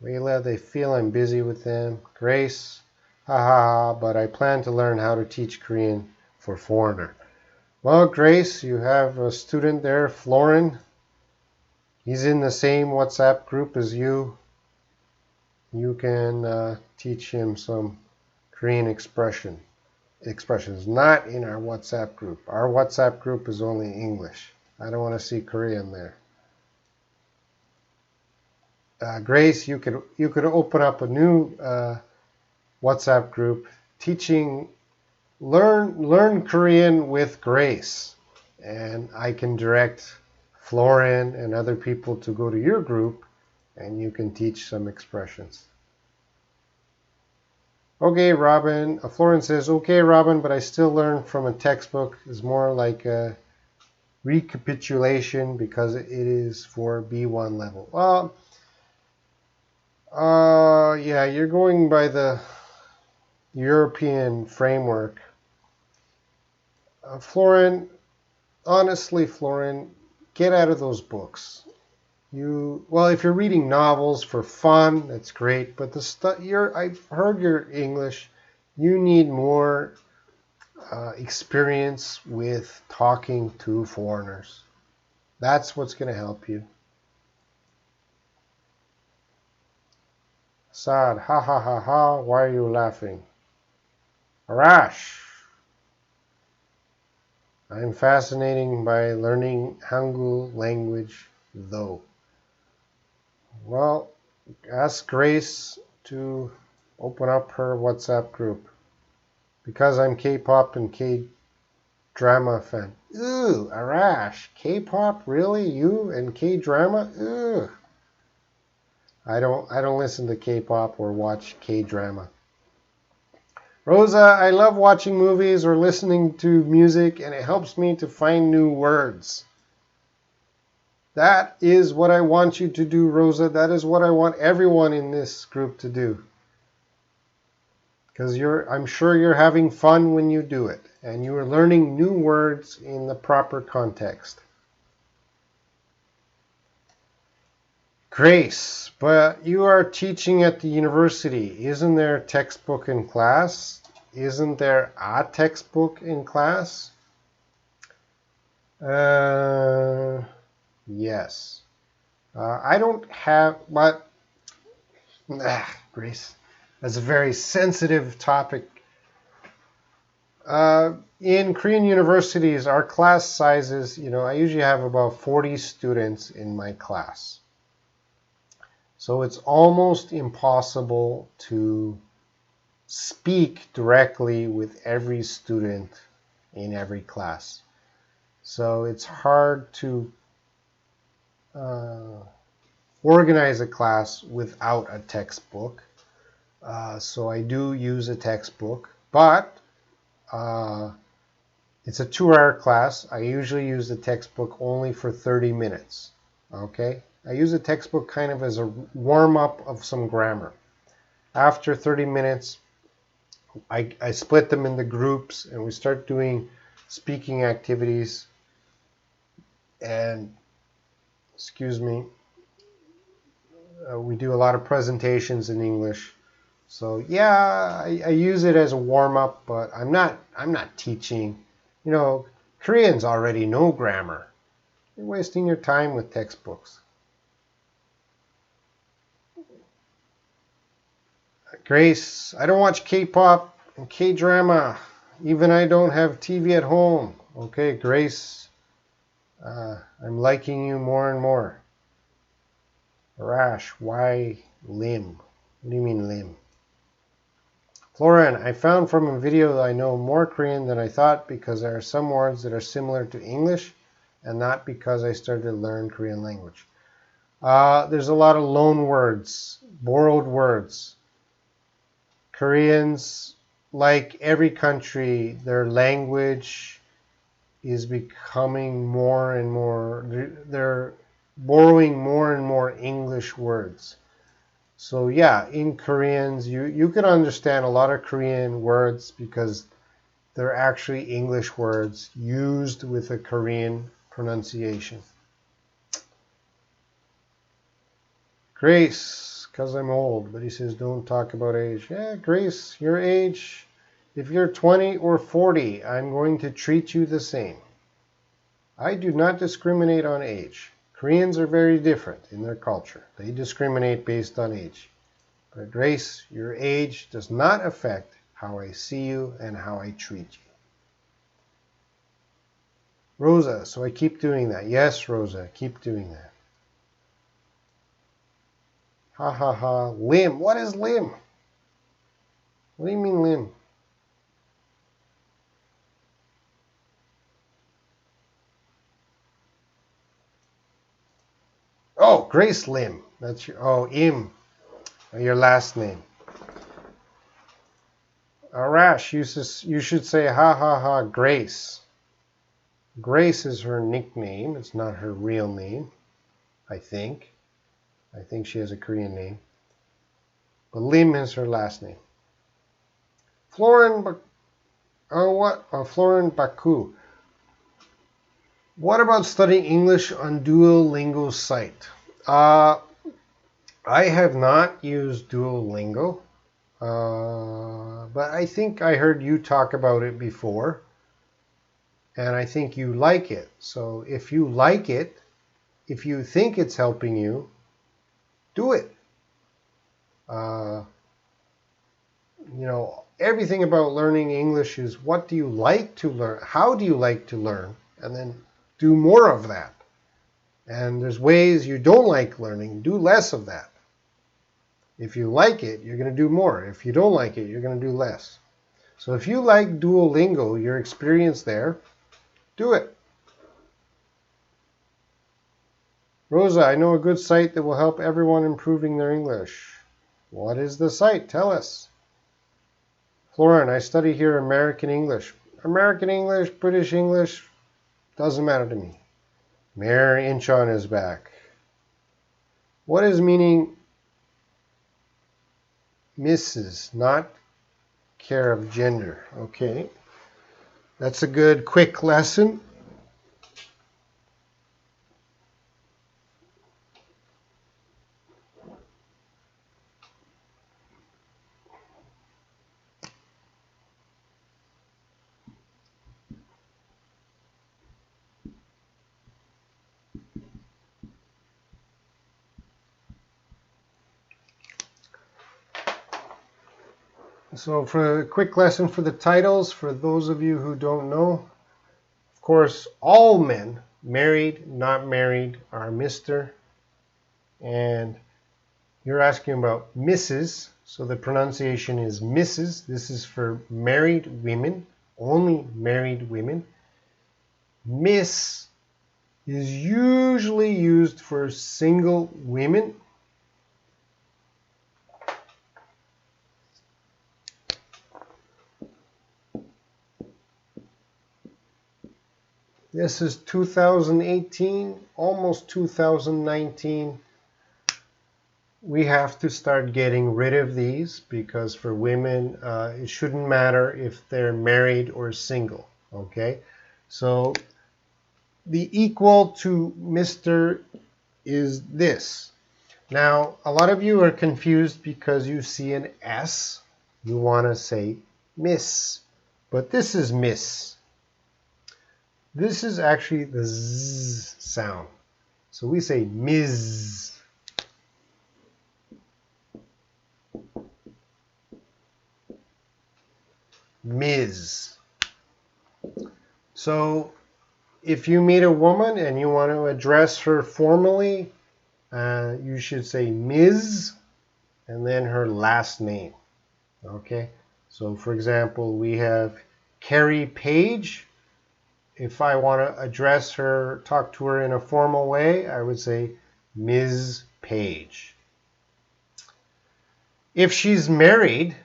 Layla, they feel I'm busy with them. Grace, haha, but I plan to learn how to teach Korean for foreigner. Well, Grace, you have a student there, Florin. He's in the same WhatsApp group as you. You can teach him some Korean expressions, not in our WhatsApp group. Our WhatsApp group is only English. I don't want to see Korean there. Grace, you could open up a new WhatsApp group teaching learn Korean with Grace, and I can direct Florin and other people to go to your group, and you can teach some expressions. Okay, Robin. Florin says, okay, Robin, but I still learn from a textbook. It's more like a recapitulation because it is for B1 level. Well, yeah, you're going by the European framework. Florin, honestly, Florin, get out of those books. If you're reading novels for fun, that's great. But I've heard your English. You need more experience with talking to foreigners. That's what's going to help you. Sad, ha ha ha ha. Why are you laughing? Arash. I'm fascinated by learning Hangul language, though. Well, ask Grace to open up her WhatsApp group. Because I'm K-pop and K-drama fan. Ooh, Arash. K-pop? Really? You and K-drama? Ooh. I don't listen to K-pop or watch K-drama. Rosa, I love watching movies or listening to music, and it helps me to find new words. That is what I want you to do, Rosa. That is what I want everyone in this group to do. because I'm sure you're having fun when you do it, and you are learning new words in the proper context. Grace, but you are teaching at the university. Isn't there a textbook in class? Isn't there a textbook in class? Yes. I don't have, but Grace, that's a very sensitive topic. In Korean universities, our class sizes, I usually have about 40 students in my class. So it's almost impossible to speak directly with every student in every class. So it's hard to organize a class without a textbook. So I do use a textbook, but it's a 2-hour class. I usually use the textbook only for 30 minutes. Okay? I use a textbook kind of as a warm-up of some grammar. After 30 minutes, I split them into groups and we start doing speaking activities. And, excuse me, we do a lot of presentations in English. So yeah, I use it as a warm-up, but I'm not teaching. Koreans already know grammar. You're wasting your time with textbooks. Grace, I don't watch K-pop and K-drama. Even I don't have TV at home. Okay, Grace, I'm liking you more and more. Rash, why limb? What do you mean limb? Florin, I found from a video that I know more Korean than I thought because there are some words that are similar to English and not because I started to learn Korean language. There's a lot of loan words, borrowed words. Koreans, like every country, their language is becoming more and more, they're borrowing more and more English words. So yeah, in Koreans, you can understand a lot of Korean words because they're actually English words used with a Korean pronunciation. Grace, because I'm old, but he says don't talk about age. Yeah, Grace, your age, if you're 20 or 40, I'm going to treat you the same. I do not discriminate on age. Koreans are very different in their culture. They discriminate based on age. But Grace, your age does not affect how I see you and how I treat you. Rosa, so I keep doing that. Yes, Rosa, keep doing that. Ha ha ha. Limb. What is limb? What do you mean limb? Oh, Grace Lim. That's your, Im, your last name. Arash, you should say ha ha ha Grace. Grace is her nickname. It's not her real name, I think. I think she has a Korean name. But Lim is her last name. Florin Baku. What about studying English on Duolingo's site? I have not used Duolingo, but I think I heard you talk about it before, and I think you like it. So if you like it, if you think it's helping you, do it. Everything about learning English is what do you like to learn? How do you like to learn? And then do more of that. And there's ways you don't like learning, do less of that. If you like it, you're going to do more. If you don't like it, you're going to do less. So if you like Duolingo, your experience there, do it. Rosa, I know a good site that will help everyone improving their English. What is the site? Tell us. Florin, I study here American English. American English, British English, doesn't matter to me. Mary Inchon is back. What is meaning Mrs., not care of gender. Okay. That's a good quick lesson. So for a quick lesson for the titles, for those of you who don't know, of course, all men, married, not married, are Mr. And you're asking about Mrs., so the pronunciation is Mrs. This is for married women, only married women. Miss is usually used for single women. This is 2018, almost 2019. We have to start getting rid of these because for women, it shouldn't matter if they're married or single, okay? So the equal to Mr. is this. Now, a lot of you are confused because you see an S. You want to say Miss, but this is Miss. This is actually the Z sound. So we say Ms. Ms. So if you meet a woman and you want to address her formally, you should say Ms. and then her last name. Okay? So for example, we have Carrie Page. If I want to address her, talk to her in a formal way, I would say Ms. Page. If she's married,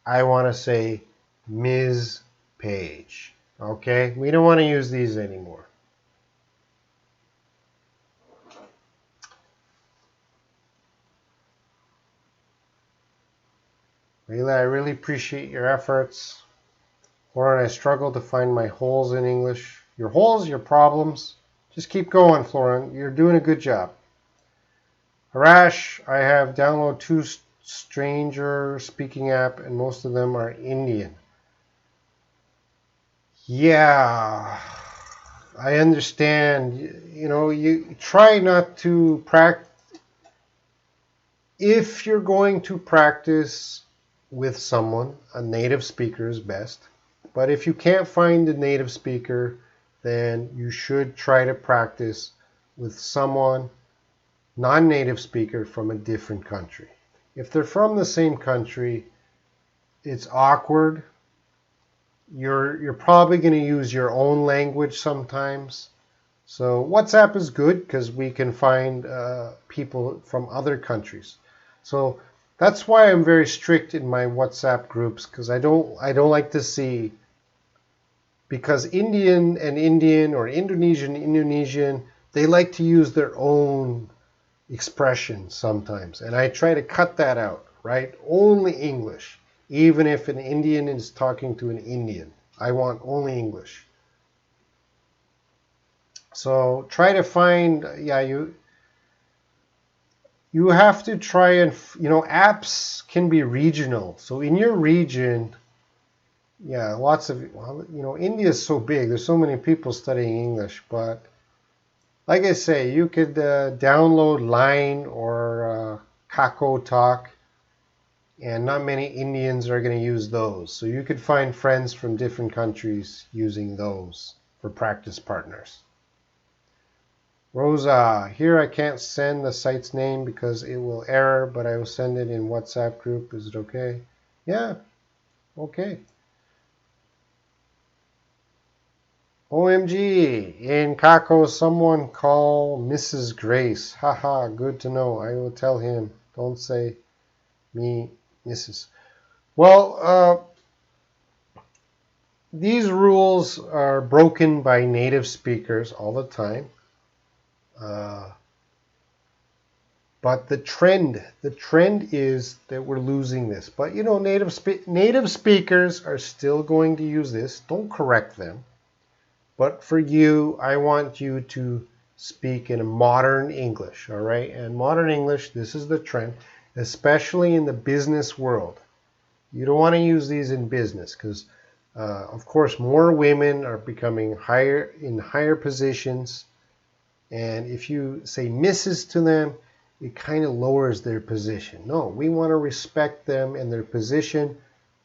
I want to say Ms. Page. Okay? We don't want to use these anymore. Leila, I really appreciate your efforts. Lauren, I struggle to find my holes in English. Your holes, your problems. Just keep going, Florin. You're doing a good job. Harash, I have downloaded 2 stranger speaking app, and most of them are Indian. Yeah, I understand. You know, you try not to practice. If you're going to practice with someone, a native speaker is best. But if you can't find a native speaker, then you should try to practice with someone, non-native speaker from a different country. If they're from the same country, it's awkward. You're probably going to use your own language sometimes. So WhatsApp is good because we can find people from other countries. So that's why I'm very strict in my WhatsApp groups, because I don't like to see, because Indian and Indian or Indonesian, they like to use their own expressions sometimes. And I try to cut that out, right? Only English. Even if an Indian is talking to an Indian, I want only English. So try to find, you have to try and, apps can be regional. So in your region, lots of, India is so big. There's so many people studying English. But like I say, you could download Line or HelloTalk, and not many Indians are going to use those. So you could find friends from different countries using those for practice partners. Rosa, here I can't send the site's name because it will error, but I will send it in WhatsApp group. Is it okay? Yeah, okay. OMG, in Kako, someone call Mrs. Grace. Haha, good to know. I will tell him. Don't say me, Mrs. Well, these rules are broken by native speakers all the time. But the trend is that we're losing this. But you know, native speakers are still going to use this. Don't correct them. But for you, I want you to speak in a modern English, all right? And modern English, this is the trend, especially in the business world. You don't want to use these in business because, of course, more women are becoming higher positions. And if you say Mrs. to them, it kind of lowers their position. No, we want to respect them and their position.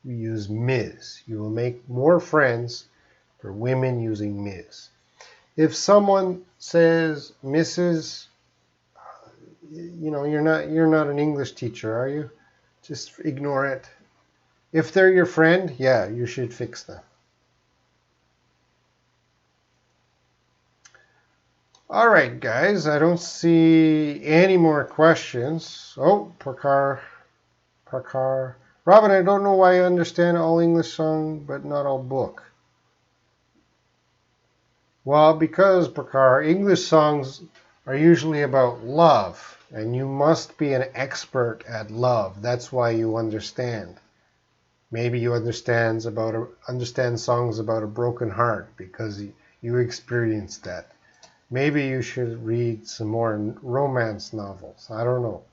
We use Ms. You will make more friends for women using Ms. If someone says Mrs., you know, you're not an English teacher, are you? Just ignore it. If they're your friend, yeah, you should fix them. All right, guys, I don't see any more questions. Oh, Prakar. Robin, I don't know why I understand all English song, but not all book. Well, because, Prakar, English songs are usually about love, and you must be an expert at love. That's why you understand. Maybe you understand songs about a broken heart because you experienced that. Maybe you should read some more romance novels. I don't know.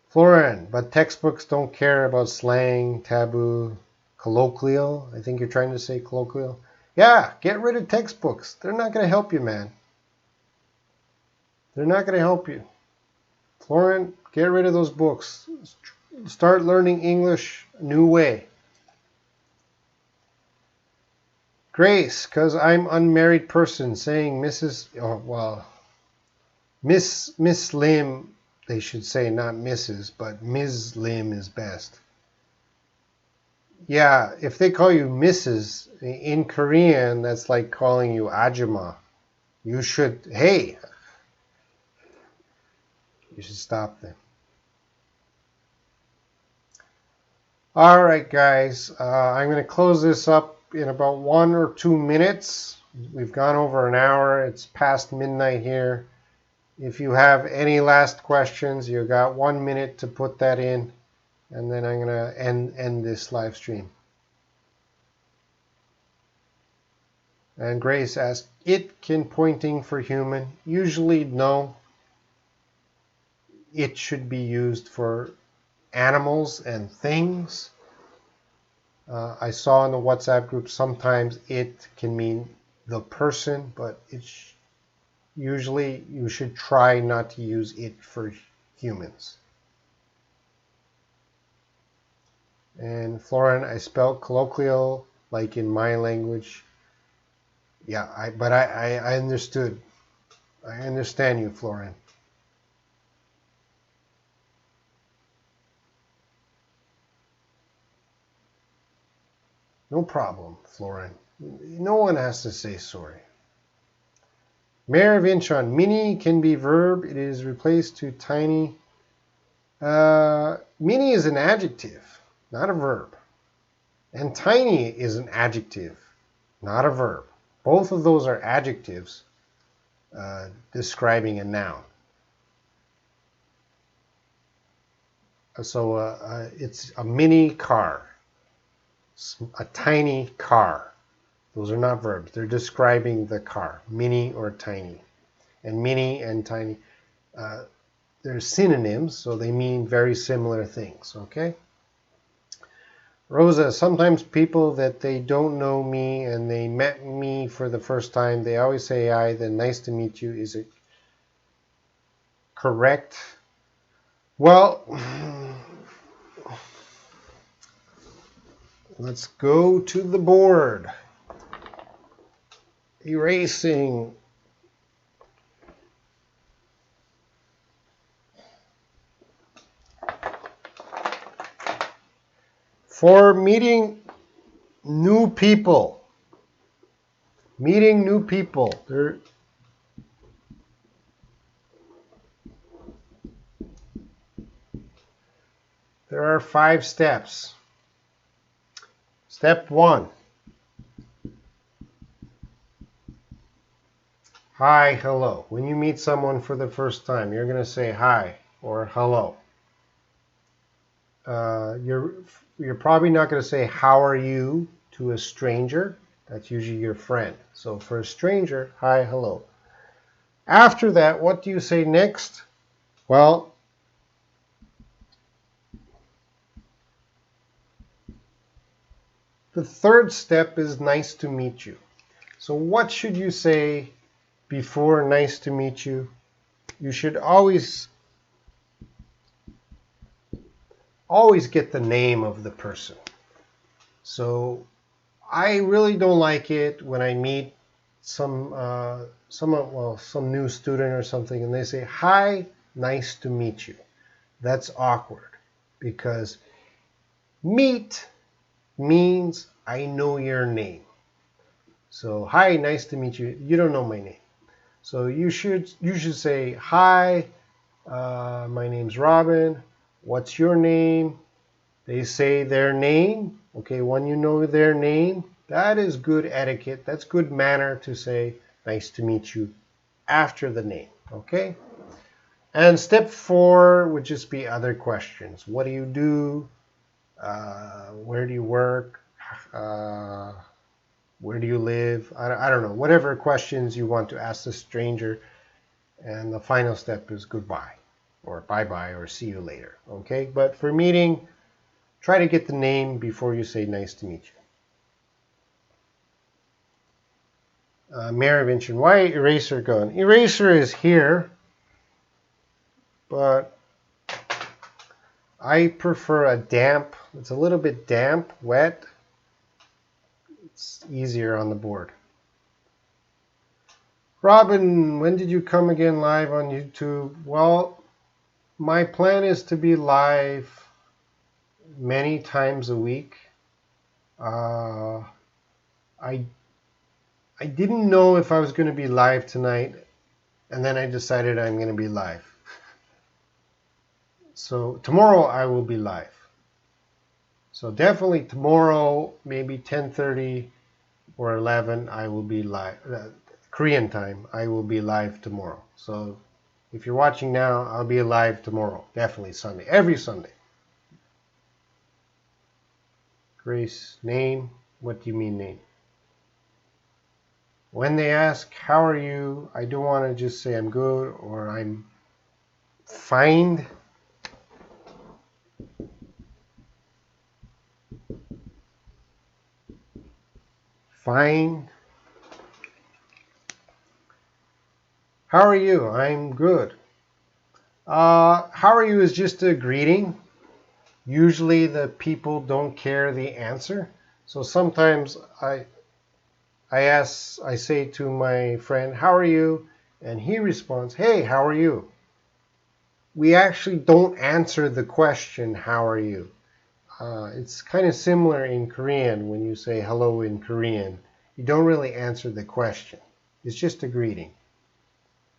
Florin, but textbooks don't care about slang, taboo, colloquial. I think you're trying to say colloquial. Yeah, get rid of textbooks. They're not going to help you, man. They're not going to help you. Florin, get rid of those books. Start learning English a new way. Grace, because I'm unmarried person, saying Mrs. Oh, well, Miss Lim, they should say, not Mrs., but Ms. Lim is best. Yeah, if they call you Mrs. in Korean, that's like calling you Ajima. You should, hey, you should stop them. All right, guys, I'm going to close this up in about 1 or 2 minutes. We've gone over an hour. It's past midnight here. If you have any last questions, you got 1 minute to put that in, and then I'm going to end this live stream. And Grace asked, it can pointing for human? Usually no. It should be used for animals and things. I saw in the WhatsApp group sometimes it can mean the person, but it's usually you should try not to use it for humans. And Florin, I spelled colloquial like in my language. Yeah, I understood. I understand you, Florin. No problem, Florin. No one has to say sorry. Mayor of Incheon, mini can be verb. It is replaced to tiny. Mini is an adjective, not a verb. And tiny is an adjective, not a verb. Both of those are adjectives describing a noun. So it's a mini car, a tiny car. Those are not verbs. They're describing the car, mini or tiny. And mini and tiny, they're synonyms, so they mean very similar things, okay? Rosa, sometimes people that they don't know me and they met me for the first time, they always say hi, then nice to meet you. Is it correct? Well, let's go to the board. Erasing. For meeting new people. Meeting new people. There are 5 steps. Step 1. Hi, hello. When you meet someone for the first time, you're going to say hi or hello. You're probably not going to say how are you to a stranger. That's usually your friend. So for a stranger, hi, hello. After that, what do you say next? Well, the third step is nice to meet you. So what should you say before nice to meet you? You should always get the name of the person. So I really don't like it when I meet some new student or something and they say, "Hi, nice to meet you." That's awkward because meet means I know your name. So, "Hi, nice to meet you." You don't know my name. So you should say, "Hi, my name's Robin. What's your name?" They say their name. Okay, when you know their name, that is good etiquette. That's good manner to say, "Nice to meet you," after the name. Okay? And step 4 would just be other questions. What do you do? Where do you work? Uh, where do you live? I don't know. Whatever questions you want to ask the stranger. And the final step is goodbye or bye-bye or see you later. Okay? But for meeting, try to get the name before you say nice to meet you. Mary mentioned, why eraser gone? Eraser is here, but I prefer a damp. It's a little bit damp, wet. It's easier on the board. Robin, when did you come again live on YouTube? Well, my plan is to be live many times a week. I I didn't know if I was going to be live tonight, and then I decided I'm going to be live. So tomorrow I will be live. So definitely tomorrow, maybe 10:30 or 11, I will be live. Korean time, I will be live tomorrow. So if you're watching now, I'll be live tomorrow. Definitely Sunday, every Sunday. Grace, name. What do you mean name? When they ask, how are you? I don't want to just say I'm good or I'm fine. Fine. How are you? I'm good. How are you is just a greeting. Usually the people don't care the answer. So sometimes I say to my friend, how are you? And he responds, hey, how are you? We actually don't answer the question, how are you? It's kind of similar in Korean when you say hello in Korean. You don't really answer the question. It's just a greeting.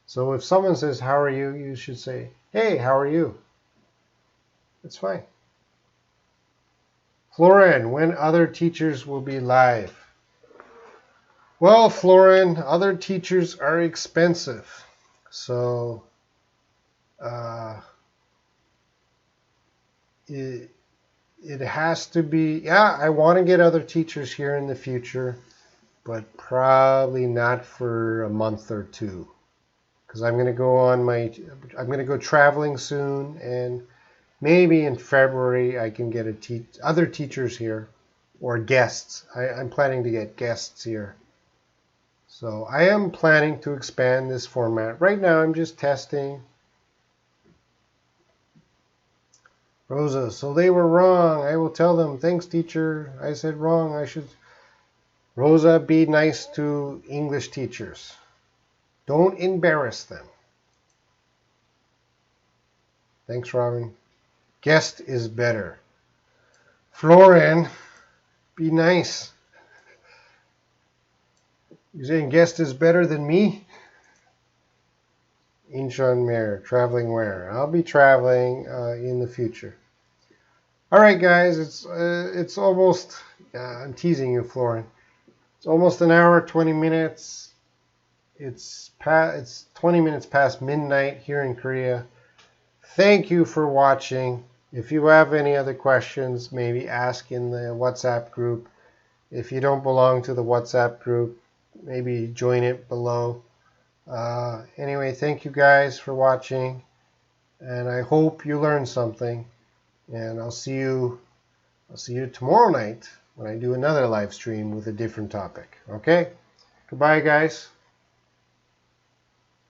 So if someone says, how are you? You should say, hey, how are you? That's fine. Florin, when other teachers will be live? Well, Florin, other teachers are expensive. So it has to be, yeah, I want to get other teachers here in the future, but probably not for a month or two. Because I'm going to go traveling soon, and maybe in February I can get other teachers here or guests. I'm planning to get guests here. So I am planning to expand this format. Right now I'm just testing. Rosa, so they were wrong. I will tell them, thanks teacher. I said wrong. Rosa, be nice to English teachers. Don't embarrass them. Thanks, Robin. Guest is better. Florin, be nice. You're saying guest is better than me? Incheon Mayor, traveling where? I'll be traveling in the future. All right, guys, it's almost. I'm teasing you, Florin. It's almost an hour, 20 minutes, It's 20 minutes past midnight here in Korea. Thank you for watching. If you have any other questions, maybe ask in the WhatsApp group. If you don't belong to the WhatsApp group, maybe join it below. Anyway, thank you guys for watching, and I hope you learned something. And I'll see you tomorrow night when I do another live stream with a different topic. Okay? Goodbye, guys.